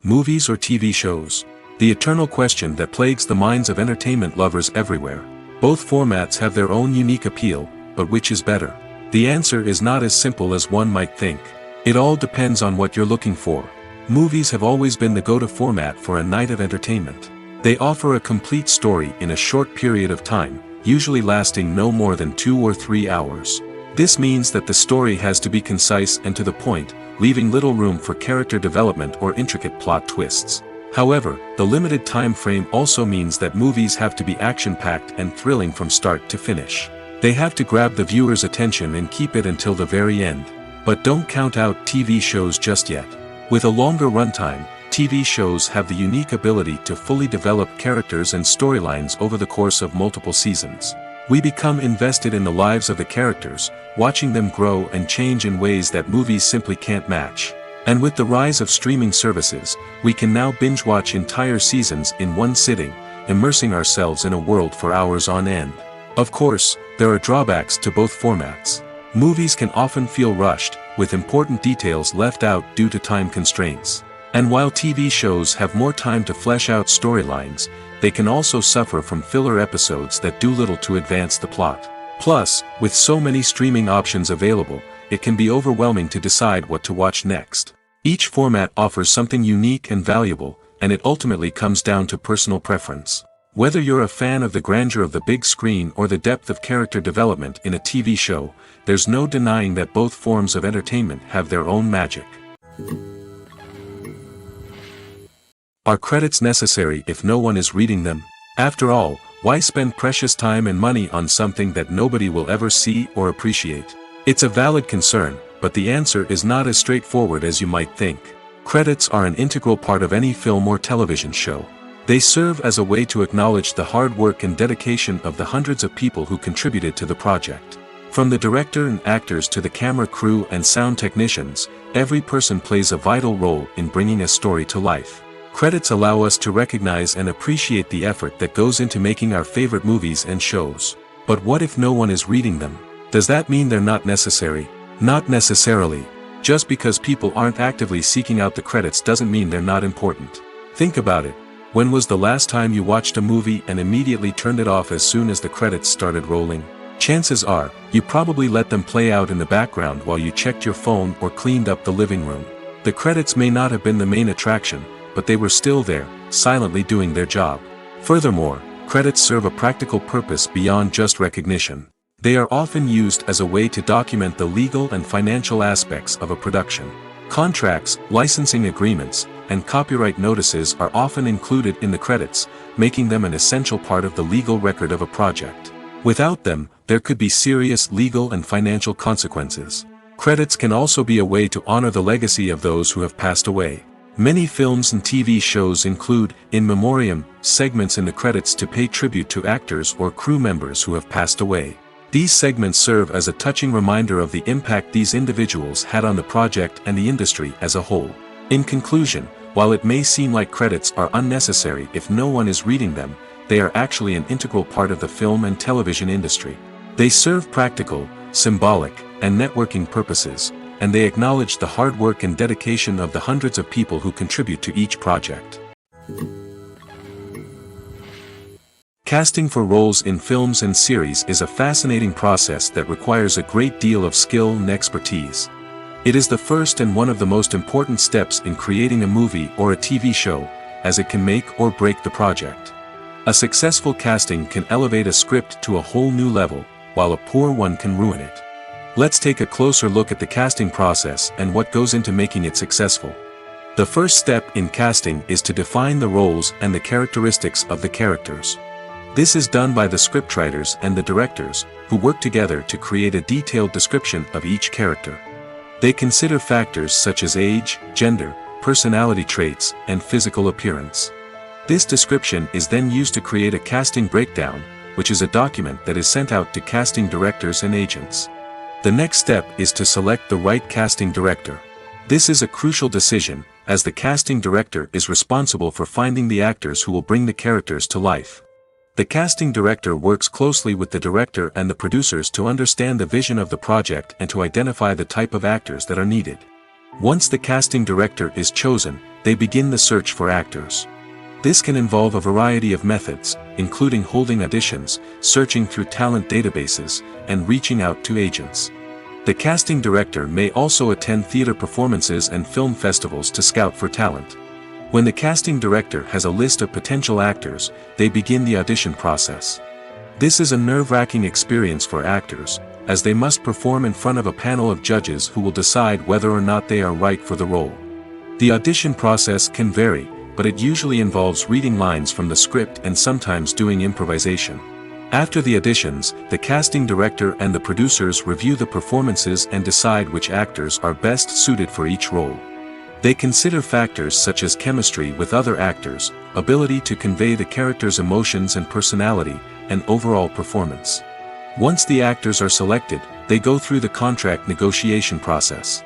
Movies or TV shows? The eternal question that plagues the minds of entertainment lovers everywhere. Both formats have their own unique appeal, but which is better? The answer is not as simple as one might think. It all depends on what you're looking for. Movies have always been the go-to format for a night of entertainment. They offer a complete story in a short period of time, usually lasting no more than 2 or 3 hours. This means that the story has to be concise and to the point, leaving little room for character development or intricate plot twists. However, the limited time frame also means that movies have to be action-packed and thrilling from start to finish. They have to grab the viewer's attention and keep it until the very end. But don't count out TV shows just yet. With a longer runtime, TV shows have the unique ability to fully develop characters and storylines over the course of multiple seasons. We become invested in the lives of the characters, watching them grow and change in ways that movies simply can't match. And with the rise of streaming services, we can now binge-watch entire seasons in one sitting, immersing ourselves in a world for hours on end. Of course, there are drawbacks to both formats. Movies can often feel rushed, with important details left out due to time constraints. And while TV shows have more time to flesh out storylines, they can also suffer from filler episodes that do little to advance the plot. Plus, with so many streaming options available, it can be overwhelming to decide what to watch next. Each format offers something unique and valuable, and it ultimately comes down to personal preference. Whether you're a fan of the grandeur of the big screen or the depth of character development in a TV show, there's no denying that both forms of entertainment have their own magic. Are credits necessary if no one is reading them? After all, why spend precious time and money on something that nobody will ever see or appreciate? It's a valid concern, but the answer is not as straightforward as you might think. Credits are an integral part of any film or television show. They serve as a way to acknowledge the hard work and dedication of the hundreds of people who contributed to the project. From the director and actors to the camera crew and sound technicians, every person plays a vital role in bringing a story to life. Credits allow us to recognize and appreciate the effort that goes into making our favorite movies and shows. But what if no one is reading them? Does that mean they're not necessary? Not necessarily. Just because people aren't actively seeking out the credits doesn't mean they're not important. Think about it. When was the last time you watched a movie and immediately turned it off as soon as the credits started rolling? Chances are, you probably let them play out in the background while you checked your phone or cleaned up the living room. The credits may not have been the main attraction, but they were still there, silently doing their job. Furthermore, credits serve a practical purpose beyond just recognition. They are often used as a way to document the legal and financial aspects of a production. Contracts, licensing agreements, and copyright notices are often included in the credits, making them an essential part of the legal record of a project. Without them, there could be serious legal and financial consequences. Credits can also be a way to honor the legacy of those who have passed away. Many films and TV shows include, in memoriam, segments in the credits to pay tribute to actors or crew members who have passed away. These segments serve as a touching reminder of the impact these individuals had on the project and the industry as a whole. In conclusion, while it may seem like credits are unnecessary if no one is reading them, they are actually an integral part of the film and television industry. They serve practical, symbolic, and networking purposes, and they acknowledge the hard work and dedication of the hundreds of people who contribute to each project. Casting for roles in films and series is a fascinating process that requires a great deal of skill and expertise. It is the first and one of the most important steps in creating a movie or a TV show, as it can make or break the project. A successful casting can elevate a script to a whole new level, while a poor one can ruin it. Let's take a closer look at the casting process and what goes into making it successful. The first step in casting is to define the roles and the characteristics of the characters. This is done by the scriptwriters and the directors, who work together to create a detailed description of each character. They consider factors such as age, gender, personality traits, and physical appearance. This description is then used to create a casting breakdown, which is a document that is sent out to casting directors and agents. The next step is to select the right casting director. This is a crucial decision, as the casting director is responsible for finding the actors who will bring the characters to life. The casting director works closely with the director and the producers to understand the vision of the project and to identify the type of actors that are needed. Once the casting director is chosen, they begin the search for actors. This can involve a variety of methods, including holding auditions, searching through talent databases, and reaching out to agents. The casting director may also attend theater performances and film festivals to scout for talent. When the casting director has a list of potential actors, they begin the audition process. This is a nerve-wracking experience for actors, as they must perform in front of a panel of judges who will decide whether or not they are right for the role. The audition process can vary, but it usually involves reading lines from the script and sometimes doing improvisation. After the auditions, the casting director and the producers review the performances and decide which actors are best suited for each role. They consider factors such as chemistry with other actors, ability to convey the character's emotions and personality, and overall performance. Once the actors are selected, they go through the contract negotiation process.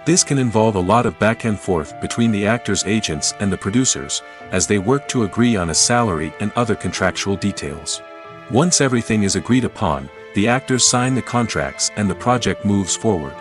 This can involve a lot of back and forth between the actors' agents and the producers, as they work to agree on a salary and other contractual details. Once everything is agreed upon, the actors sign the contracts and the project moves forward.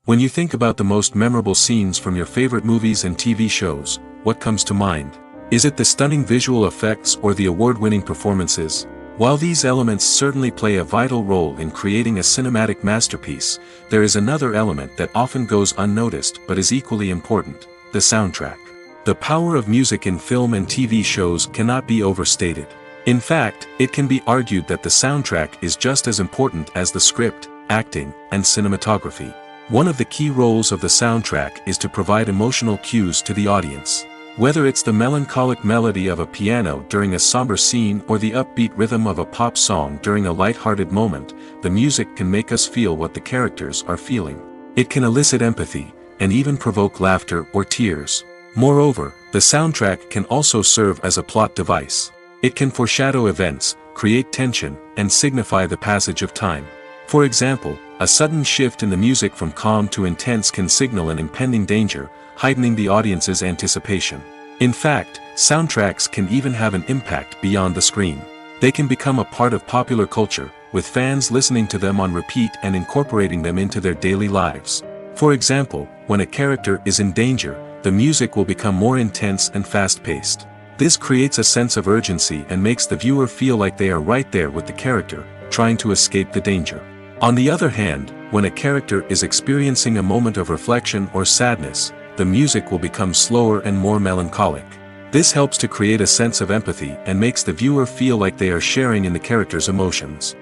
When you think about the most memorable scenes from your favorite movies and TV shows, what comes to mind? Is it the stunning visual effects or the award-winning performances? While these elements certainly play a vital role in creating a cinematic masterpiece, there is another element that often goes unnoticed but is equally important: the soundtrack. The power of music in film and TV shows cannot be overstated. In fact, it can be argued that the soundtrack is just as important as the script, acting, and cinematography. One of the key roles of the soundtrack is to provide emotional cues to the audience. Whether it's the melancholic melody of a piano during a somber scene or the upbeat rhythm of a pop song during a light-hearted moment, the music can make us feel what the characters are feeling. It can elicit empathy, and even provoke laughter or tears. Moreover, the soundtrack can also serve as a plot device. It can foreshadow events, create tension, and signify the passage of time. For example, a sudden shift in the music from calm to intense can signal an impending danger, heightening the audience's anticipation. In fact, soundtracks can even have an impact beyond the screen. They can become a part of popular culture, with fans listening to them on repeat and incorporating them into their daily lives. For example, when a character is in danger, the music will become more intense and fast-paced. This creates a sense of urgency and makes the viewer feel like they are right there with the character, trying to escape the danger. On the other hand, when a character is experiencing a moment of reflection or sadness, the music will become slower and more melancholic. This helps to create a sense of empathy and makes the viewer feel like they are sharing in the character's emotions.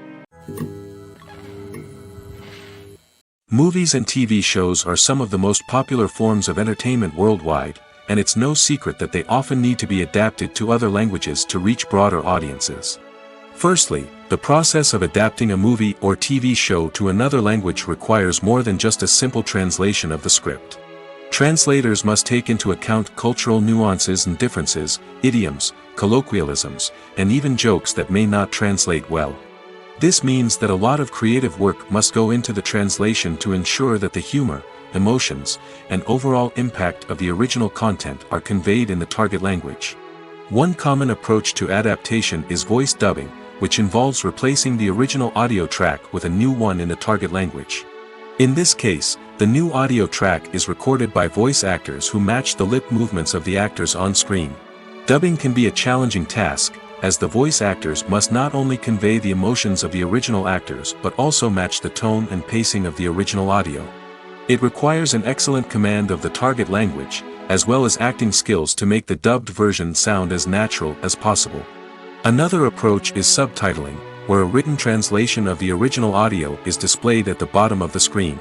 Movies and TV shows are some of the most popular forms of entertainment worldwide, and it's no secret that they often need to be adapted to other languages to reach broader audiences. Firstly, the process of adapting a movie or TV show to another language requires more than just a simple translation of the script. Translators must take into account cultural nuances and differences, idioms, colloquialisms, and even jokes that may not translate well. This means that a lot of creative work must go into the translation to ensure that the humor, emotions, and overall impact of the original content are conveyed in the target language. One common approach to adaptation is voice dubbing, which involves replacing the original audio track with a new one in the target language. In this case, the new audio track is recorded by voice actors who match the lip movements of the actors on screen. Dubbing can be a challenging task, as the voice actors must not only convey the emotions of the original actors but also match the tone and pacing of the original audio. It requires an excellent command of the target language, as well as acting skills to make the dubbed version sound as natural as possible. Another approach is subtitling, where a written translation of the original audio is displayed at the bottom of the screen.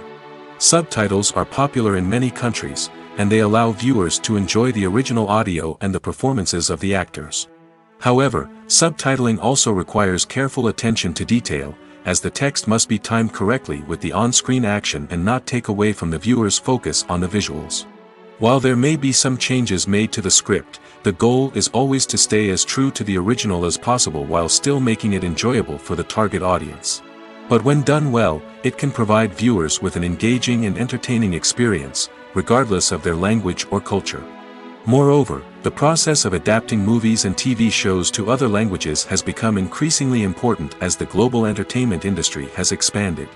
Subtitles are popular in many countries, and they allow viewers to enjoy the original audio and the performances of the actors. However, subtitling also requires careful attention to detail, as the text must be timed correctly with the on-screen action and not take away from the viewer's focus on the visuals. While there may be some changes made to the script, the goal is always to stay as true to the original as possible while still making it enjoyable for the target audience. But when done well, it can provide viewers with an engaging and entertaining experience, regardless of their language or culture. Moreover, the process of adapting movies and TV shows to other languages has become increasingly important as the global entertainment industry has expanded.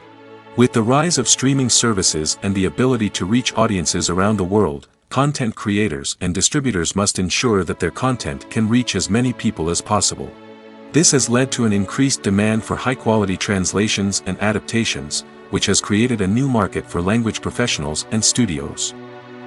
With the rise of streaming services and the ability to reach audiences around the world, content creators and distributors must ensure that their content can reach as many people as possible. This has led to an increased demand for high-quality translations and adaptations, which has created a new market for language professionals and studios.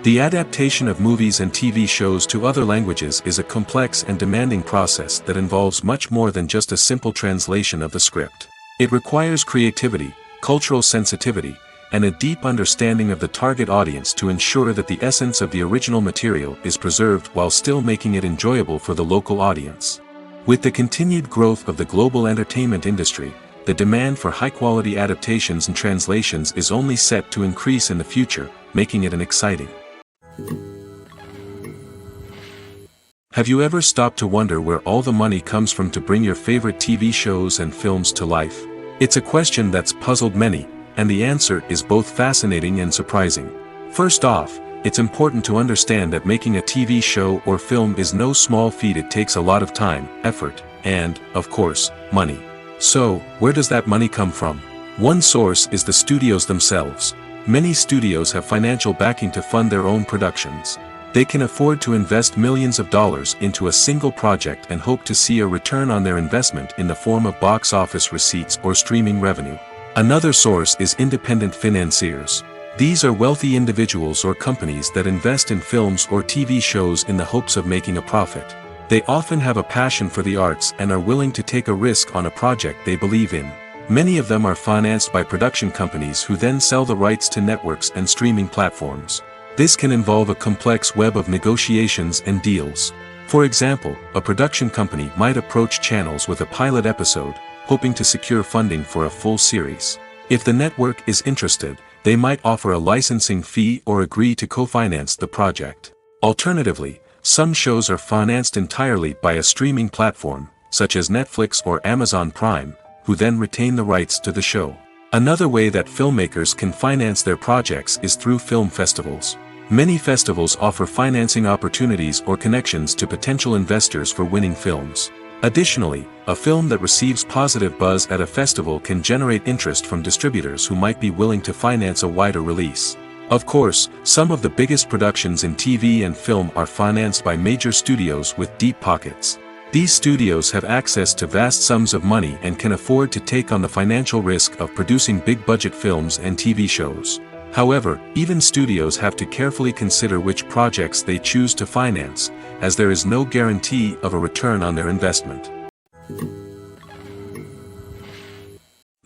The adaptation of movies and TV shows to other languages is a complex and demanding process that involves much more than just a simple translation of the script. It requires creativity, cultural sensitivity, and a deep understanding of the target audience to ensure that the essence of the original material is preserved while still making it enjoyable for the local audience. With the continued growth of the global entertainment industry, the demand for high-quality adaptations and translations is only set to increase in the future, making it exciting. Have you ever stopped to wonder where all the money comes from to bring your favorite TV shows and films to life? It's a question that's puzzled many, and the answer is both fascinating and surprising. First off, it's important to understand that making a TV show or film is no small feat. It takes a lot of time, effort, and, of course, money. So, where does that money come from? One source is the studios themselves. Many studios have financial backing to fund their own productions. They can afford to invest millions of dollars into a single project and hope to see a return on their investment in the form of box office receipts or streaming revenue. Another source is independent financiers. These are wealthy individuals or companies that invest in films or TV shows in the hopes of making a profit. They often have a passion for the arts and are willing to take a risk on a project they believe in. Many of them are financed by production companies who then sell the rights to networks and streaming platforms. This can involve a complex web of negotiations and deals. For example, a production company might approach channels with a pilot episode, hoping to secure funding for a full series. If the network is interested, they might offer a licensing fee or agree to co-finance the project. Alternatively, some shows are financed entirely by a streaming platform, such as Netflix or Amazon Prime, who then retain the rights to the show. Another way that filmmakers can finance their projects is through film festivals. Many festivals offer financing opportunities or connections to potential investors for winning films. Additionally, a film that receives positive buzz at a festival can generate interest from distributors who might be willing to finance a wider release. Of course, some of the biggest productions in TV and film are financed by major studios with deep pockets. These studios have access to vast sums of money and can afford to take on the financial risk of producing big-budget films and TV shows. However, even studios have to carefully consider which projects they choose to finance, as there is no guarantee of a return on their investment.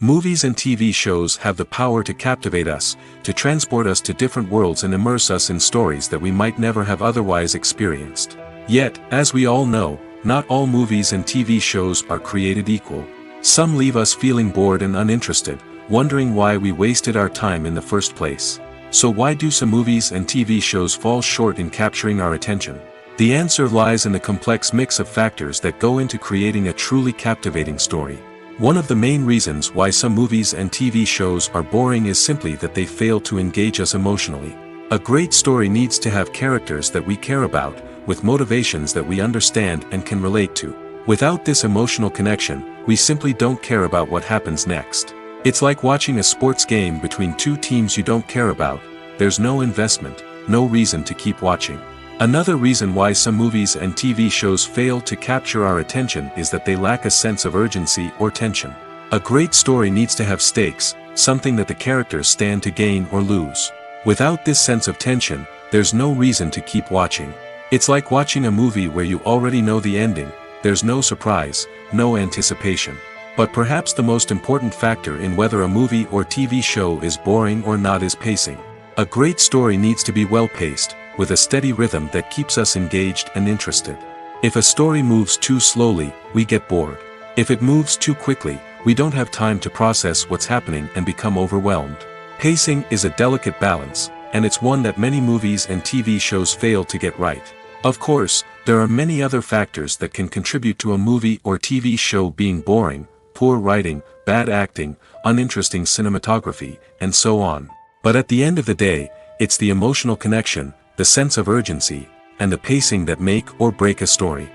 Movies and TV shows have the power to captivate us, to transport us to different worlds and immerse us in stories that we might never have otherwise experienced. Yet, as we all know, not all movies and TV shows are created equal. Some leave us feeling bored and uninterested, wondering why we wasted our time in the first place. So why do some movies and TV shows fall short in capturing our attention? The answer lies in the complex mix of factors that go into creating a truly captivating story. One of the main reasons why some movies and TV shows are boring is simply that they fail to engage us emotionally. A great story needs to have characters that we care about, with motivations that we understand and can relate to. Without this emotional connection, we simply don't care about what happens next. It's like watching a sports game between two teams you don't care about. There's no investment, no reason to keep watching. Another reason why some movies and TV shows fail to capture our attention is that they lack a sense of urgency or tension. A great story needs to have stakes, something that the characters stand to gain or lose. Without this sense of tension, there's no reason to keep watching. It's like watching a movie where you already know the ending. There's no surprise, no anticipation. But perhaps the most important factor in whether a movie or TV show is boring or not is pacing. A great story needs to be well-paced, with a steady rhythm that keeps us engaged and interested. If a story moves too slowly, we get bored. If it moves too quickly, we don't have time to process what's happening and become overwhelmed. Pacing is a delicate balance, and it's one that many movies and TV shows fail to get right. Of course, there are many other factors that can contribute to a movie or TV show being boring, poor writing, bad acting, uninteresting cinematography, and so on. But at the end of the day, it's the emotional connection, the sense of urgency, and the pacing that make or break a story.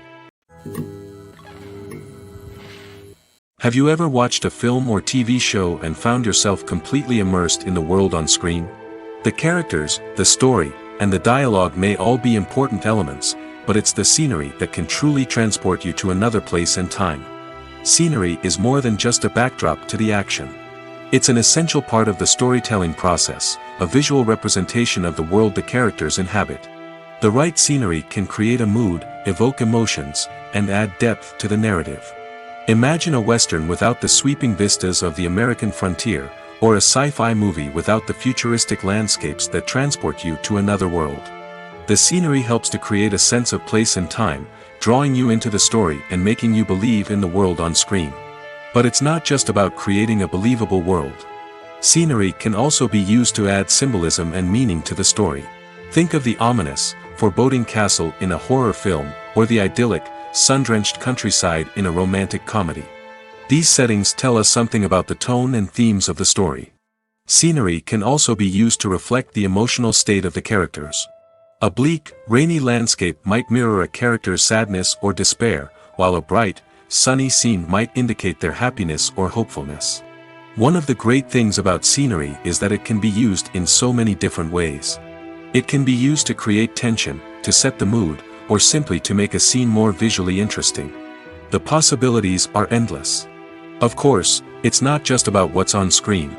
Have you ever watched a film or TV show and found yourself completely immersed in the world on screen? The characters, the story, and the dialogue may all be important elements, but it's the scenery that can truly transport you to another place and time. Scenery is more than just a backdrop to the action. It's an essential part of the storytelling process, a visual representation of the world the characters inhabit. The right scenery can create a mood, evoke emotions, and add depth to the narrative. Imagine a Western without the sweeping vistas of the American frontier, or a sci-fi movie without the futuristic landscapes that transport you to another world. The scenery helps to create a sense of place and time, drawing you into the story and making you believe in the world on screen. But it's not just about creating a believable world. Scenery can also be used to add symbolism and meaning to the story. Think of the ominous, foreboding castle in a horror film, or the idyllic, sun-drenched countryside in a romantic comedy. These settings tell us something about the tone and themes of the story. Scenery can also be used to reflect the emotional state of the characters. A bleak, rainy landscape might mirror a character's sadness or despair, while a bright, sunny scene might indicate their happiness or hopefulness. One of the great things about scenery is that it can be used in so many different ways. It can be used to create tension, to set the mood, or simply to make a scene more visually interesting. The possibilities are endless. Of course, it's not just about what's on screen.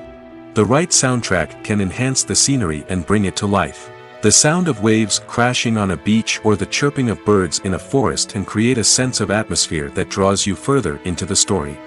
The right soundtrack can enhance the scenery and bring it to life. The sound of waves crashing on a beach or the chirping of birds in a forest can create a sense of atmosphere that draws you further into the story.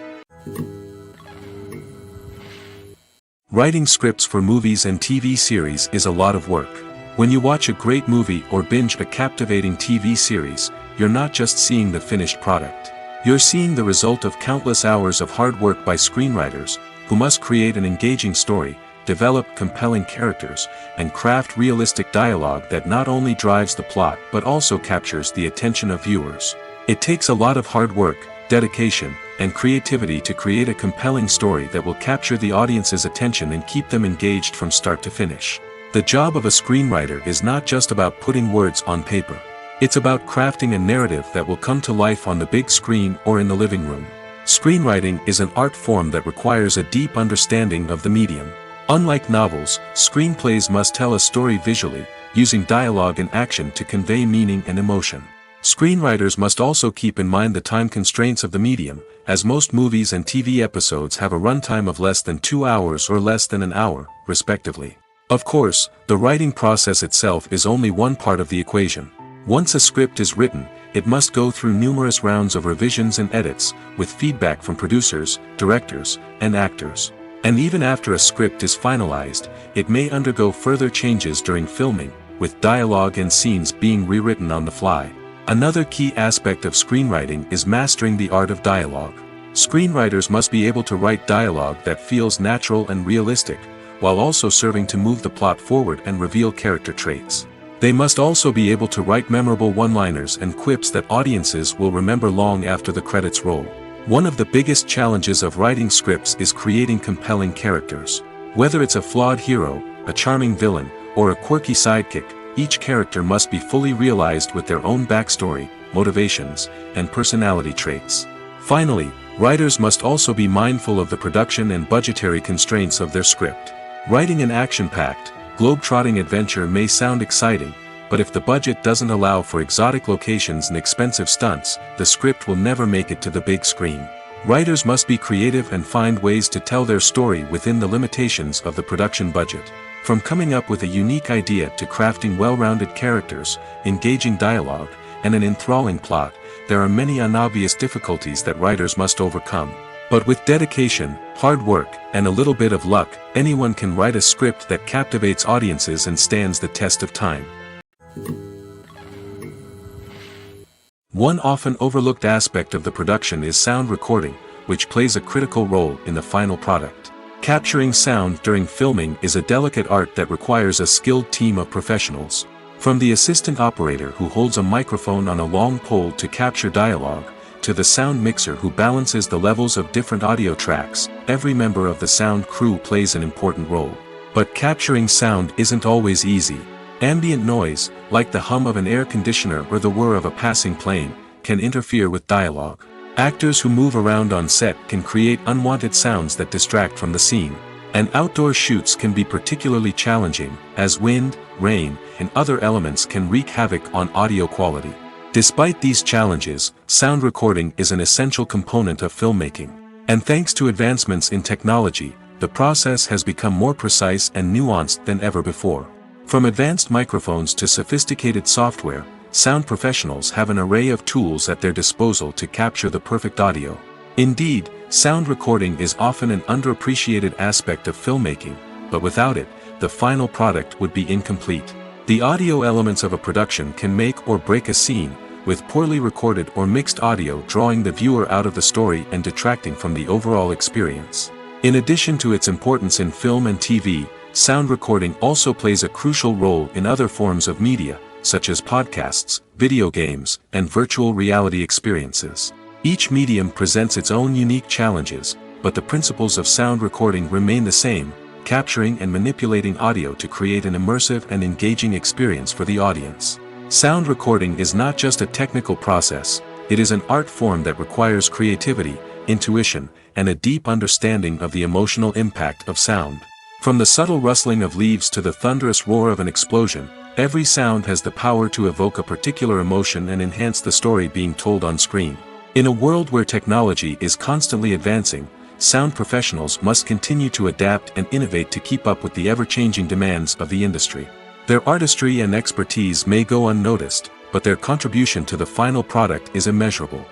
Writing scripts for movies and TV series is a lot of work. When you watch a great movie or binge a captivating TV series, you're not just seeing the finished product. You're seeing the result of countless hours of hard work by screenwriters, who must create an engaging story, develop compelling characters, and craft realistic dialogue that not only drives the plot but also captures the attention of viewers. It takes a lot of hard work, dedication, and creativity to create a compelling story that will capture the audience's attention and keep them engaged from start to finish. The job of a screenwriter is not just about putting words on paper. It's about crafting a narrative that will come to life on the big screen or in the living room. Screenwriting is an art form that requires a deep understanding of the medium. Unlike novels, screenplays must tell a story visually, using dialogue and action to convey meaning and emotion. Screenwriters must also keep in mind the time constraints of the medium, as most movies and TV episodes have a runtime of less than 2 hours or less than an hour, respectively. Of course, the writing process itself is only one part of the equation. Once a script is written, it must go through numerous rounds of revisions and edits, with feedback from producers, directors, and actors. And even after a script is finalized, it may undergo further changes during filming, with dialogue and scenes being rewritten on the fly. Another key aspect of screenwriting is mastering the art of dialogue. Screenwriters must be able to write dialogue that feels natural and realistic, while also serving to move the plot forward and reveal character traits. They must also be able to write memorable one-liners and quips that audiences will remember long after the credits roll. One of the biggest challenges of writing scripts is creating compelling characters. Whether it's a flawed hero, a charming villain, or a quirky sidekick, each character must be fully realized with their own backstory, motivations, and personality traits. Finally, writers must also be mindful of the production and budgetary constraints of their script. Writing an action-packed, globe-trotting adventure may sound exciting, but if the budget doesn't allow for exotic locations and expensive stunts, the script will never make it to the big screen. Writers must be creative and find ways to tell their story within the limitations of the production budget. From coming up with a unique idea to crafting well-rounded characters, engaging dialogue, and an enthralling plot, there are many unobvious difficulties that writers must overcome. But with dedication, hard work, and a little bit of luck, anyone can write a script that captivates audiences and stands the test of time. One often overlooked aspect of the production is sound recording, which plays a critical role in the final product. Capturing sound during filming is a delicate art that requires a skilled team of professionals. From the assistant operator who holds a microphone on a long pole to capture dialogue, to the sound mixer who balances the levels of different audio tracks, every member of the sound crew plays an important role. But capturing sound isn't always easy. Ambient noise, like the hum of an air conditioner or the whir of a passing plane, can interfere with dialogue. Actors who move around on set can create unwanted sounds that distract from the scene. And outdoor shoots can be particularly challenging, as wind, rain, and other elements can wreak havoc on audio quality. Despite these challenges, sound recording is an essential component of filmmaking. And thanks to advancements in technology, the process has become more precise and nuanced than ever before. From advanced microphones to sophisticated software, sound professionals have an array of tools at their disposal to capture the perfect audio. Indeed, sound recording is often an underappreciated aspect of filmmaking, but without it, the final product would be incomplete. The audio elements of a production can make or break a scene, with poorly recorded or mixed audio drawing the viewer out of the story and detracting from the overall experience. In addition to its importance in film and TV, sound recording also plays a crucial role in other forms of media, such as podcasts, video games, and virtual reality experiences. Each medium presents its own unique challenges, but the principles of sound recording remain the same, capturing and manipulating audio to create an immersive and engaging experience for the audience. Sound recording is not just a technical process, it is an art form that requires creativity, intuition, and a deep understanding of the emotional impact of sound. From the subtle rustling of leaves to the thunderous roar of an explosion, every sound has the power to evoke a particular emotion and enhance the story being told on screen. In a world where technology is constantly advancing, sound professionals must continue to adapt and innovate to keep up with the ever-changing demands of the industry. Their artistry and expertise may go unnoticed, but their contribution to the final product is immeasurable.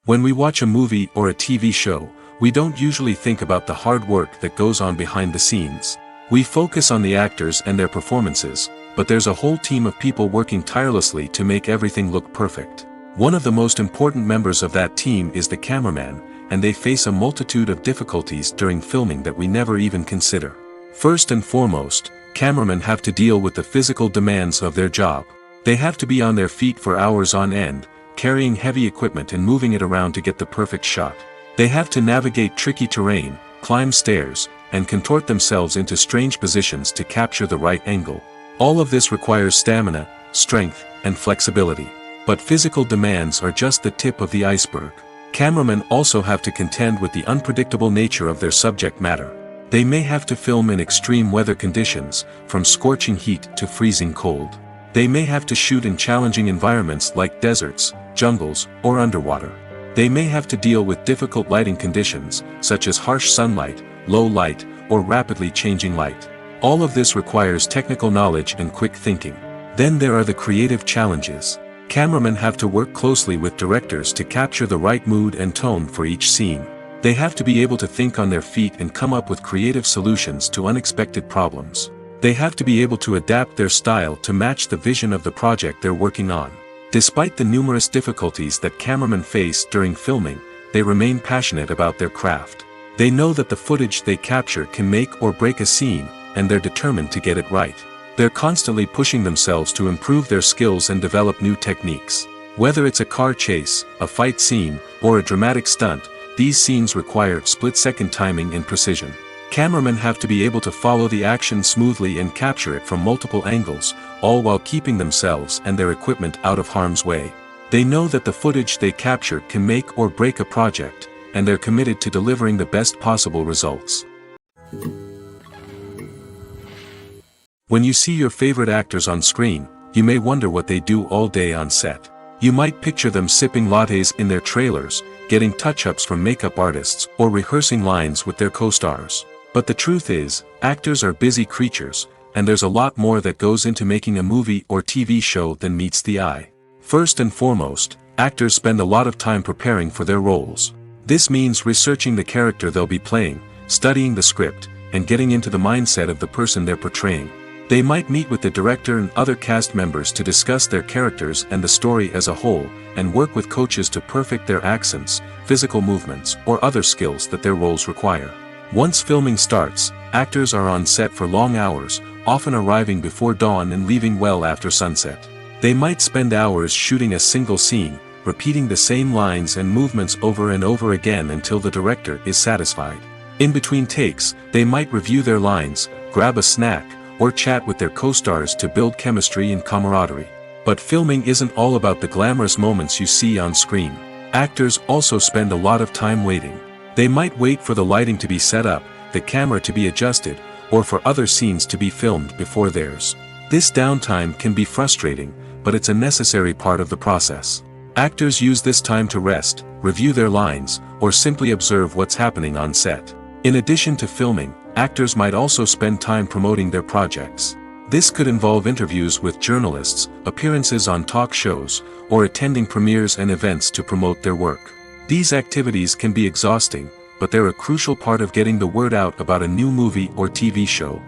When we watch a movie or a TV show, we don't usually think about the hard work that goes on behind the scenes. We focus on the actors and their performances, but there's a whole team of people working tirelessly to make everything look perfect. One of the most important members of that team is the cameraman, and they face a multitude of difficulties during filming that we never even consider. First and foremost, cameramen have to deal with the physical demands of their job. They have to be on their feet for hours on end, carrying heavy equipment and moving it around to get the perfect shot. They have to navigate tricky terrain, climb stairs, and contort themselves into strange positions to capture the right angle. All of this requires stamina, strength, and flexibility. But physical demands are just the tip of the iceberg. Cameramen also have to contend with the unpredictable nature of their subject matter. They may have to film in extreme weather conditions, from scorching heat to freezing cold. They may have to shoot in challenging environments like deserts, jungles, or underwater. They may have to deal with difficult lighting conditions, such as harsh sunlight, low light, or rapidly changing light. All of this requires technical knowledge and quick thinking. Then there are the creative challenges. Cameramen have to work closely with directors to capture the right mood and tone for each scene. They have to be able to think on their feet and come up with creative solutions to unexpected problems. They have to be able to adapt their style to match the vision of the project they're working on. Despite the numerous difficulties that cameramen face during filming, they remain passionate about their craft. They know that the footage they capture can make or break a scene, and they're determined to get it right. They're constantly pushing themselves to improve their skills and develop new techniques. Whether it's a car chase, a fight scene, or a dramatic stunt, these scenes require split-second timing and precision. Cameramen have to be able to follow the action smoothly and capture it from multiple angles, all while keeping themselves and their equipment out of harm's way. They know that the footage they capture can make or break a project, and they're committed to delivering the best possible results. When you see your favorite actors on screen, you may wonder what they do all day on set. You might picture them sipping lattes in their trailers, getting touch-ups from makeup artists, or rehearsing lines with their co-stars. But the truth is, actors are busy creatures, and there's a lot more that goes into making a movie or TV show than meets the eye. First and foremost, actors spend a lot of time preparing for their roles. This means researching the character they'll be playing, studying the script, and getting into the mindset of the person they're portraying. They might meet with the director and other cast members to discuss their characters and the story as a whole, and work with coaches to perfect their accents, physical movements, or other skills that their roles require. Once filming starts, actors are on set for long hours, often arriving before dawn and leaving well after sunset. They might spend hours shooting a single scene, repeating the same lines and movements over and over again until the director is satisfied. In between takes, they might review their lines, grab a snack, or chat with their co-stars to build chemistry and camaraderie. But filming isn't all about the glamorous moments you see on screen. Actors also spend a lot of time waiting. They might wait for the lighting to be set up, the camera to be adjusted, or for other scenes to be filmed before theirs. This downtime can be frustrating, but it's a necessary part of the process. Actors use this time to rest, review their lines, or simply observe what's happening on set. In addition to filming, actors might also spend time promoting their projects. This could involve interviews with journalists, appearances on talk shows, or attending premieres and events to promote their work. These activities can be exhausting, but they're a crucial part of getting the word out about a new movie or TV show.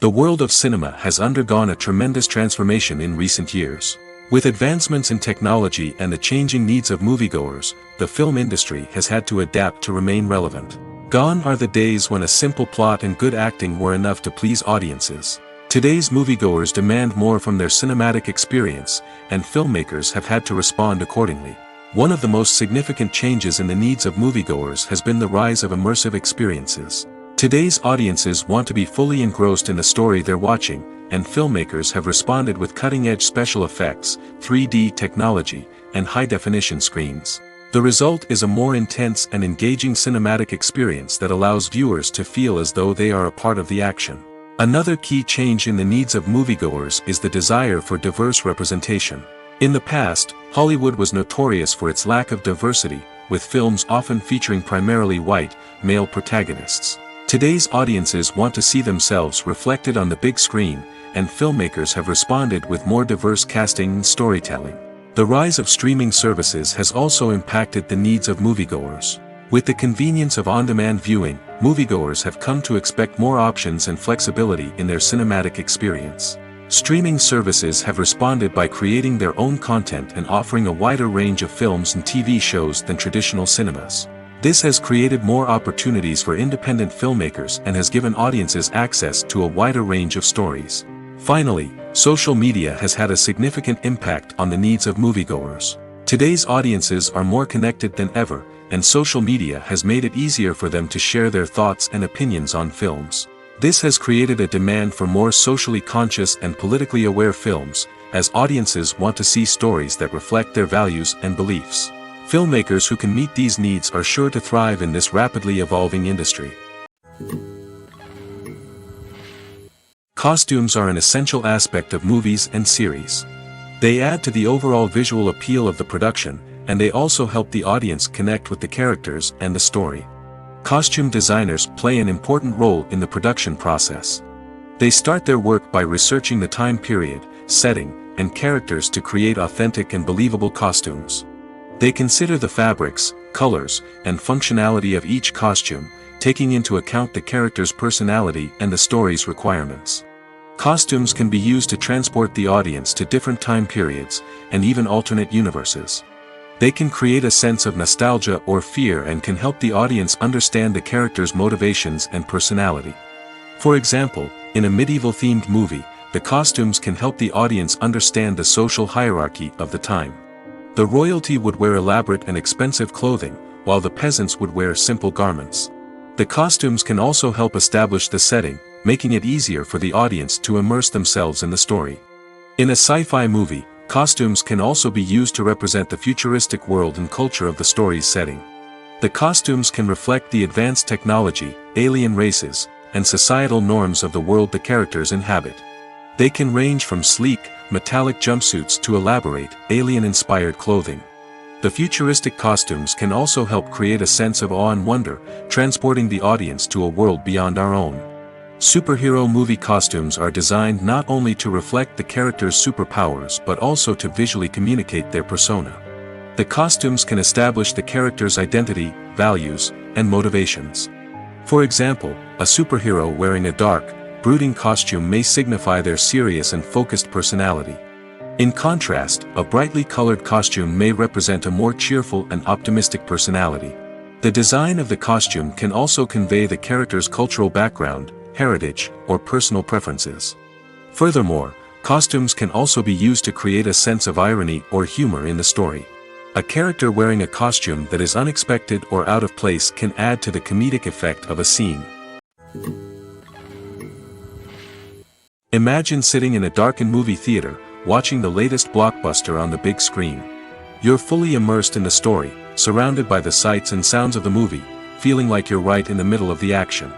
The world of cinema has undergone a tremendous transformation in recent years. With advancements in technology and the changing needs of moviegoers, the film industry has had to adapt to remain relevant. Gone are the days when a simple plot and good acting were enough to please audiences. Today's moviegoers demand more from their cinematic experience, and filmmakers have had to respond accordingly. One of the most significant changes in the needs of moviegoers has been the rise of immersive experiences. Today's audiences want to be fully engrossed in the story they're watching, and filmmakers have responded with cutting-edge special effects, 3D technology, and high-definition screens. The result is a more intense and engaging cinematic experience that allows viewers to feel as though they are a part of the action. Another key change in the needs of moviegoers is the desire for diverse representation. In the past, Hollywood was notorious for its lack of diversity, with films often featuring primarily white, male protagonists. Today's audiences want to see themselves reflected on the big screen, and filmmakers have responded with more diverse casting and storytelling. The rise of streaming services has also impacted the needs of moviegoers. With the convenience of on-demand viewing, moviegoers have come to expect more options and flexibility in their cinematic experience. Streaming services have responded by creating their own content and offering a wider range of films and TV shows than traditional cinemas. This has created more opportunities for independent filmmakers and has given audiences access to a wider range of stories. Finally, social media has had a significant impact on the needs of moviegoers. Today's audiences are more connected than ever, and social media has made it easier for them to share their thoughts and opinions on films. This has created a demand for more socially conscious and politically aware films, as audiences want to see stories that reflect their values and beliefs. Filmmakers who can meet these needs are sure to thrive in this rapidly evolving industry. Costumes are an essential aspect of movies and series. They add to the overall visual appeal of the production, and they also help the audience connect with the characters and the story. Costume designers play an important role in the production process. They start their work by researching the time period, setting, and characters to create authentic and believable costumes. They consider the fabrics, colors, and functionality of each costume, taking into account the character's personality and the story's requirements. Costumes can be used to transport the audience to different time periods, and even alternate universes. They can create a sense of nostalgia or fear and can help the audience understand the character's motivations and personality. For example, in a medieval-themed movie, the costumes can help the audience understand the social hierarchy of the time. The royalty would wear elaborate and expensive clothing, while the peasants would wear simple garments. The costumes can also help establish the setting, making it easier for the audience to immerse themselves in the story. In a sci-fi movie, costumes can also be used to represent the futuristic world and culture of the story's setting. The costumes can reflect the advanced technology, alien races, and societal norms of the world the characters inhabit. They can range from sleek, metallic jumpsuits to elaborate, alien-inspired clothing. The futuristic costumes can also help create a sense of awe and wonder, transporting the audience to a world beyond our own. Superhero movie costumes are designed not only to reflect the character's superpowers but also to visually communicate their persona. The costumes can establish the character's identity, values, and motivations. For example, a superhero wearing a dark, brooding costume may signify their serious and focused personality. In contrast, a brightly colored costume may represent a more cheerful and optimistic personality. The design of the costume can also convey the character's cultural background, heritage, or personal preferences. Furthermore, costumes can also be used to create a sense of irony or humor in the story. A character wearing a costume that is unexpected or out of place can add to the comedic effect of a scene. Imagine sitting in a darkened movie theater, watching the latest blockbuster on the big screen. You're fully immersed in the story, surrounded by the sights and sounds of the movie, feeling like you're right in the middle of the action.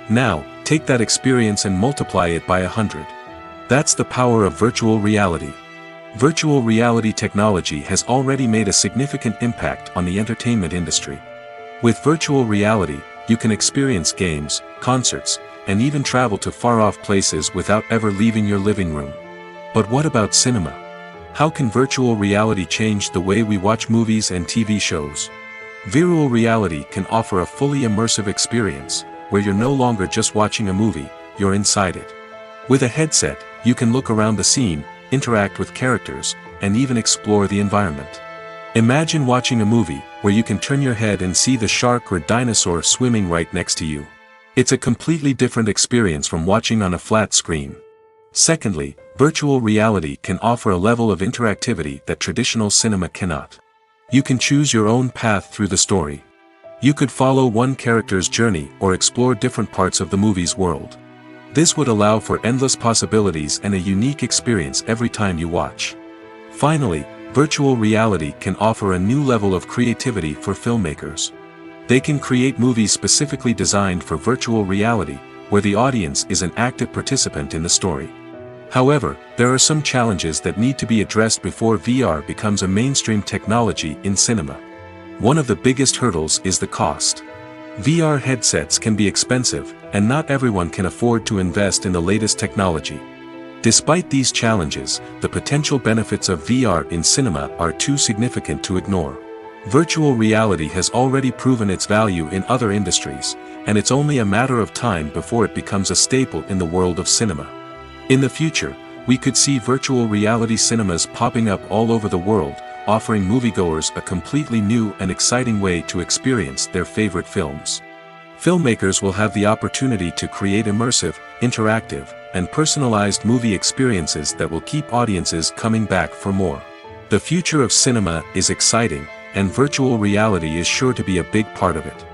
Now, take that experience and multiply it by 100. That's the power of virtual reality. Virtual reality technology has already made a significant impact on the entertainment industry. With virtual reality, you can experience games, concerts, and even travel to far-off places without ever leaving your living room. But what about cinema? How can virtual reality change the way we watch movies and TV shows? Virtual reality can offer a fully immersive experience, where you're no longer just watching a movie, you're inside it. With a headset, you can look around the scene, interact with characters, and even explore the environment. Imagine watching a movie, where you can turn your head and see the shark or dinosaur swimming right next to you. It's a completely different experience from watching on a flat screen. Secondly, virtual reality can offer a level of interactivity that traditional cinema cannot. You can choose your own path through the story. You could follow one character's journey or explore different parts of the movie's world. This would allow for endless possibilities and a unique experience every time you watch. Finally, virtual reality can offer a new level of creativity for filmmakers. They can create movies specifically designed for virtual reality, where the audience is an active participant in the story. However, there are some challenges that need to be addressed before VR becomes a mainstream technology in cinema. One of the biggest hurdles is the cost. VR headsets can be expensive, and not everyone can afford to invest in the latest technology. Despite these challenges, the potential benefits of VR in cinema are too significant to ignore. Virtual reality has already proven its value in other industries, and it's only a matter of time before it becomes a staple in the world of cinema. In the future, we could see virtual reality cinemas popping up all over the world, offering moviegoers a completely new and exciting way to experience their favorite films. Filmmakers will have the opportunity to create immersive, interactive, and personalized movie experiences that will keep audiences coming back for more. The future of cinema is exciting, and virtual reality is sure to be a big part of it.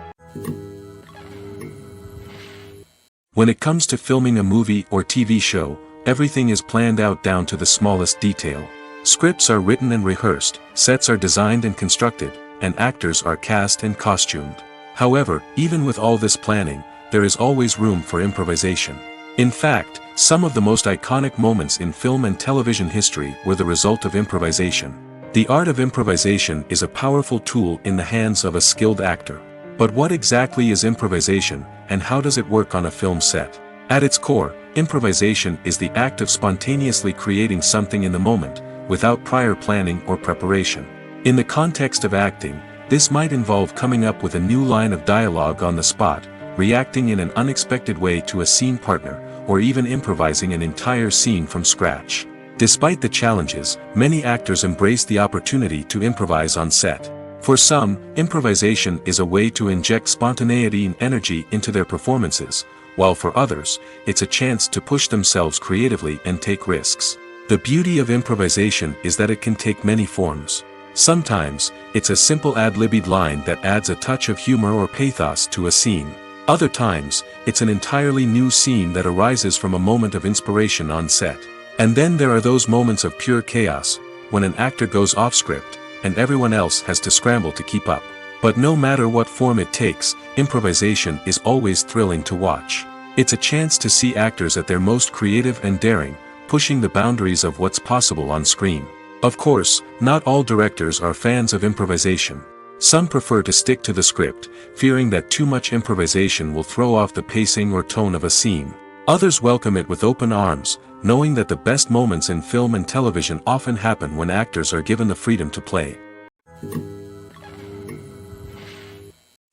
When it comes to filming a movie or TV show, everything is planned out down to the smallest detail. Scripts are written and rehearsed, sets are designed and constructed, and actors are cast and costumed. However, even with all this planning, there is always room for improvisation. In fact, some of the most iconic moments in film and television history were the result of improvisation. The art of improvisation is a powerful tool in the hands of a skilled actor. But what exactly is improvisation, and how does it work on a film set? At its core, improvisation is the act of spontaneously creating something in the moment, without prior planning or preparation. In the context of acting, this might involve coming up with a new line of dialogue on the spot, reacting in an unexpected way to a scene partner, or even improvising an entire scene from scratch. Despite the challenges, many actors embrace the opportunity to improvise on set. For some, improvisation is a way to inject spontaneity and energy into their performances, while for others, it's a chance to push themselves creatively and take risks. The beauty of improvisation is that it can take many forms. Sometimes, it's a simple ad-libbed line that adds a touch of humor or pathos to a scene. Other times, it's an entirely new scene that arises from a moment of inspiration on set. And then there are those moments of pure chaos, when an actor goes off script, and everyone else has to scramble to keep up. But no matter what form it takes, improvisation is always thrilling to watch. It's a chance to see actors at their most creative and daring, pushing the boundaries of what's possible on screen. Of course, not all directors are fans of improvisation. Some prefer to stick to the script, fearing that too much improvisation will throw off the pacing or tone of a scene. Others welcome it with open arms, knowing that the best moments in film and television often happen when actors are given the freedom to play.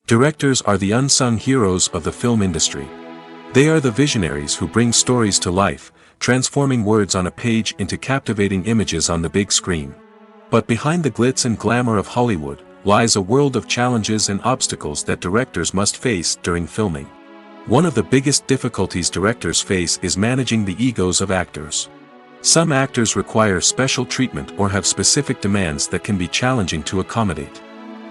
Directors are the unsung heroes of the film industry. They are the visionaries who bring stories to life, transforming words on a page into captivating images on the big screen. But behind the glitz and glamour of Hollywood, lies a world of challenges and obstacles that directors must face during filming. One of the biggest difficulties directors face is managing the egos of actors. Some actors require special treatment or have specific demands that can be challenging to accommodate.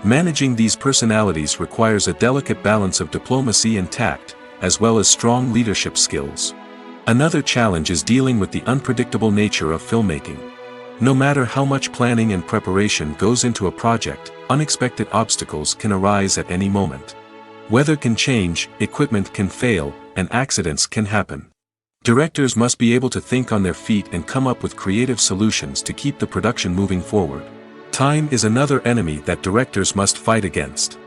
Managing these personalities requires a delicate balance of diplomacy and tact, as well as strong leadership skills. Another challenge is dealing with the unpredictable nature of filmmaking. No matter how much planning and preparation goes into a project, unexpected obstacles can arise at any moment. Weather can change, equipment can fail, and accidents can happen. Directors must be able to think on their feet and come up with creative solutions to keep the production moving forward. Time is another enemy that directors must fight against.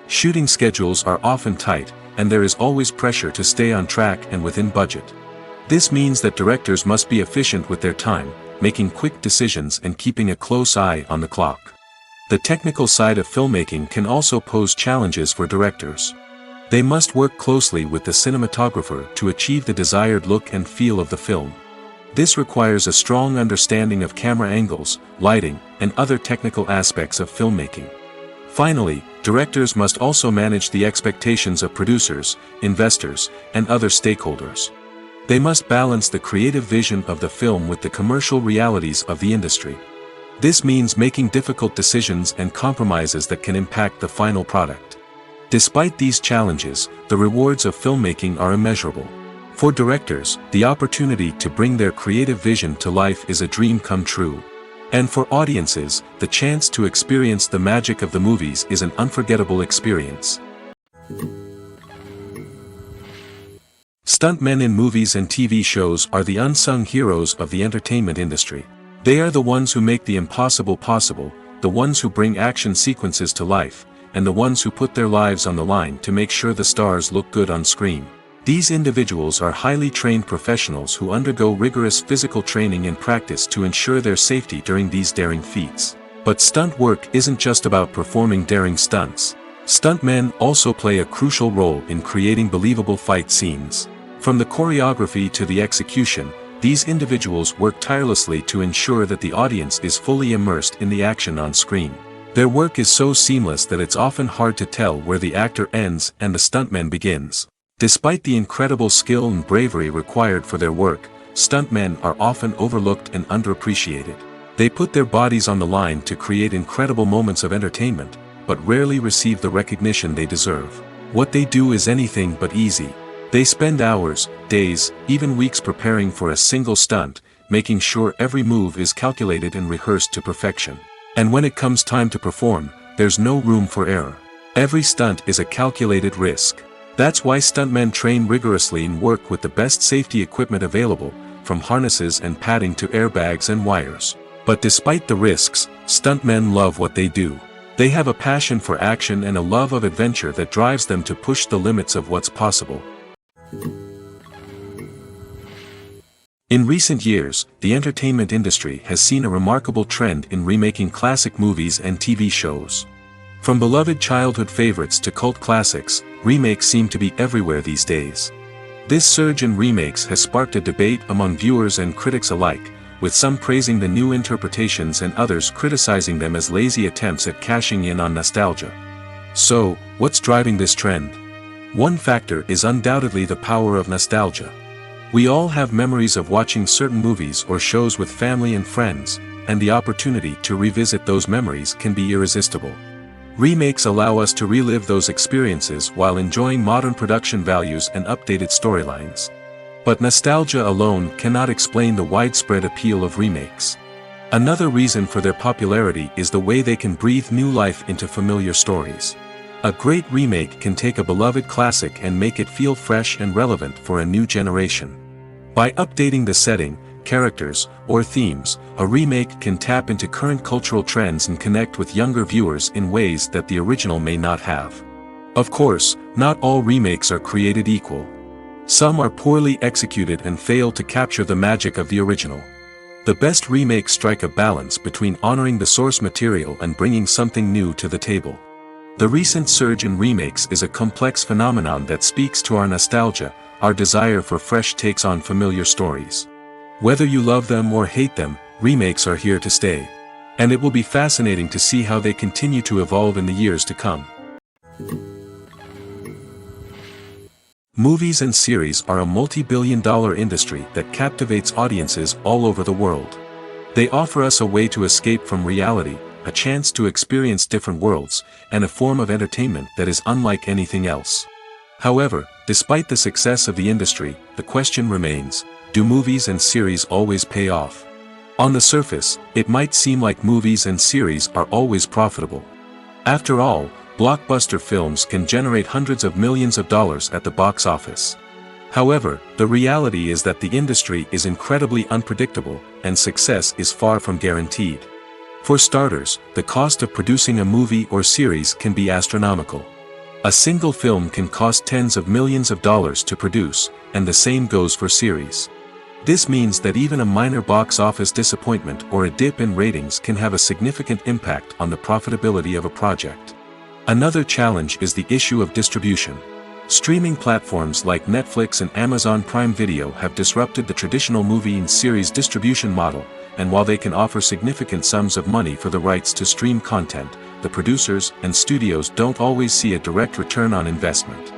Shooting schedules are often tight, and there is always pressure to stay on track and within budget. This means that directors must be efficient with their time, making quick decisions and keeping a close eye on the clock. The technical side of filmmaking can also pose challenges for directors. They must work closely with the cinematographer to achieve the desired look and feel of the film. This requires a strong understanding of camera angles, lighting, and other technical aspects of filmmaking. Finally, directors must also manage the expectations of producers, investors, and other stakeholders. They must balance the creative vision of the film with the commercial realities of the industry. This means making difficult decisions and compromises that can impact the final product. Despite these challenges, the rewards of filmmaking are immeasurable. For directors, the opportunity to bring their creative vision to life is a dream come true. And for audiences, the chance to experience the magic of the movies is an unforgettable experience. Stuntmen in movies and TV shows are the unsung heroes of the entertainment industry. They are the ones who make the impossible possible, the ones who bring action sequences to life, and the ones who put their lives on the line to make sure the stars look good on screen. These individuals are highly trained professionals who undergo rigorous physical training and practice to ensure their safety during these daring feats. But stunt work isn't just about performing daring stunts. Stuntmen also play a crucial role in creating believable fight scenes. From the choreography to the execution, these individuals work tirelessly to ensure that the audience is fully immersed in the action on screen. Their work is so seamless that it's often hard to tell where the actor ends and the stuntman begins. Despite the incredible skill and bravery required for their work, stuntmen are often overlooked and underappreciated. They put their bodies on the line to create incredible moments of entertainment, but rarely receive the recognition they deserve. What they do is anything but easy. They spend hours, days, even weeks preparing for a single stunt, making sure every move is calculated and rehearsed to perfection. And when it comes time to perform, there's no room for error. Every stunt is a calculated risk. That's why stuntmen train rigorously and work with the best safety equipment available, from harnesses and padding to airbags and wires. But despite the risks, stuntmen love what they do. They have a passion for action and a love of adventure that drives them to push the limits of what's possible. In recent years, the entertainment industry has seen a remarkable trend in remaking classic movies and TV shows. From beloved childhood favorites to cult classics, remakes seem to be everywhere these days. This surge in remakes has sparked a debate among viewers and critics alike, with some praising the new interpretations and others criticizing them as lazy attempts at cashing in on nostalgia. So, what's driving this trend? One factor is undoubtedly the power of nostalgia. We all have memories of watching certain movies or shows with family and friends, and the opportunity to revisit those memories can be irresistible. Remakes allow us to relive those experiences while enjoying modern production values and updated storylines. But nostalgia alone cannot explain the widespread appeal of remakes. Another reason for their popularity is the way they can breathe new life into familiar stories. A great remake can take a beloved classic and make it feel fresh and relevant for a new generation. By updating the setting, characters, or themes, a remake can tap into current cultural trends and connect with younger viewers in ways that the original may not have. Of course, not all remakes are created equal. Some are poorly executed and fail to capture the magic of the original. The best remakes strike a balance between honoring the source material and bringing something new to the table. The recent surge in remakes is a complex phenomenon that speaks to our nostalgia, our desire for fresh takes on familiar stories. Whether you love them or hate them, remakes are here to stay. And it will be fascinating to see how they continue to evolve in the years to come. Movies and series are a multi-billion-dollar industry that captivates audiences all over the world. They offer us a way to escape from reality, a chance to experience different worlds, and a form of entertainment that is unlike anything else. However, despite the success of the industry, the question remains, do movies and series always pay off? On the surface, it might seem like movies and series are always profitable. After all, blockbuster films can generate hundreds of millions of dollars at the box office. However, the reality is that the industry is incredibly unpredictable, and success is far from guaranteed. For starters, the cost of producing a movie or series can be astronomical. A single film can cost tens of millions of dollars to produce, and the same goes for series. This means that even a minor box office disappointment or a dip in ratings can have a significant impact on the profitability of a project. Another challenge is the issue of distribution. Streaming platforms like Netflix and Amazon Prime Video have disrupted the traditional movie and series distribution model, and while they can offer significant sums of money for the rights to stream content, the producers and studios don't always see a direct return on investment.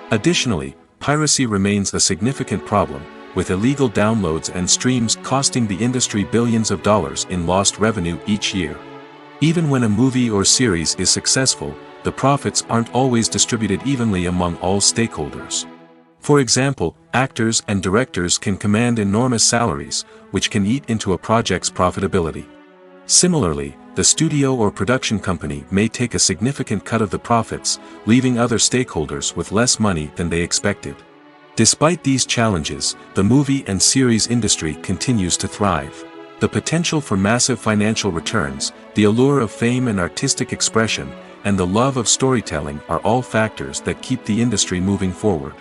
Additionally, piracy remains a significant problem, with illegal downloads and streams costing the industry billions of dollars in lost revenue each year. Even when a movie or series is successful, the profits aren't always distributed evenly among all stakeholders. For example, actors and directors can command enormous salaries, which can eat into a project's profitability. Similarly, the studio or production company may take a significant cut of the profits, leaving other stakeholders with less money than they expected. Despite these challenges, the movie and series industry continues to thrive. The potential for massive financial returns, the allure of fame and artistic expression, and the love of storytelling are all factors that keep the industry moving forward.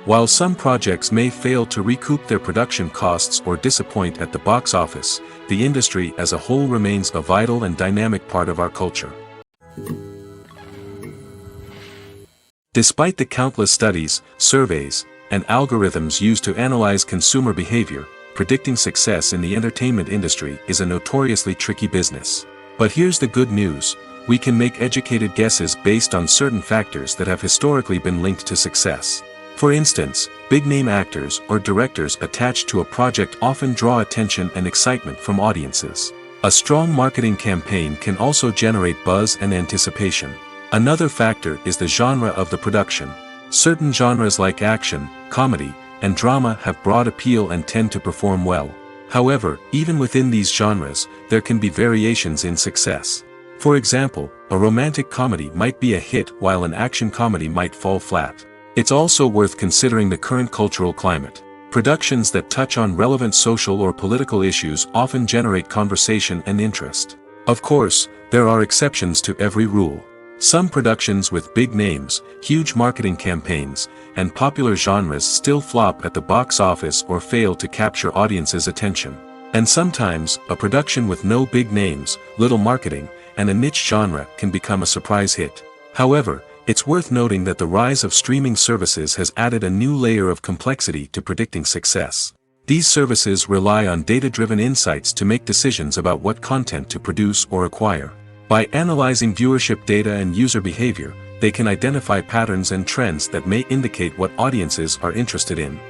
While some projects may fail to recoup their production costs or disappoint at the box office, the industry as a whole remains a vital and dynamic part of our culture. Despite the countless studies, surveys, and algorithms used to analyze consumer behavior, predicting success in the entertainment industry is a notoriously tricky business. But here's the good news. We can make educated guesses based on certain factors that have historically been linked to success. For instance, big-name actors or directors attached to a project often draw attention and excitement from audiences. A strong marketing campaign can also generate buzz and anticipation. Another factor is the genre of the production. Certain genres like action, comedy, and drama have broad appeal and tend to perform well. However, even within these genres, there can be variations in success. For example, a romantic comedy might be a hit while an action comedy might fall flat. It's also worth considering the current cultural climate. Productions that touch on relevant social or political issues often generate conversation and interest. Of course, there are exceptions to every rule. Some productions with big names, huge marketing campaigns, and popular genres still flop at the box office or fail to capture audiences' attention. And sometimes, a production with no big names, little marketing, and a niche genre can become a surprise hit. However, it's worth noting that the rise of streaming services has added a new layer of complexity to predicting success. These services rely on data-driven insights to make decisions about what content to produce or acquire. By analyzing viewership data and user behavior, they can identify patterns and trends that may indicate what audiences are interested in.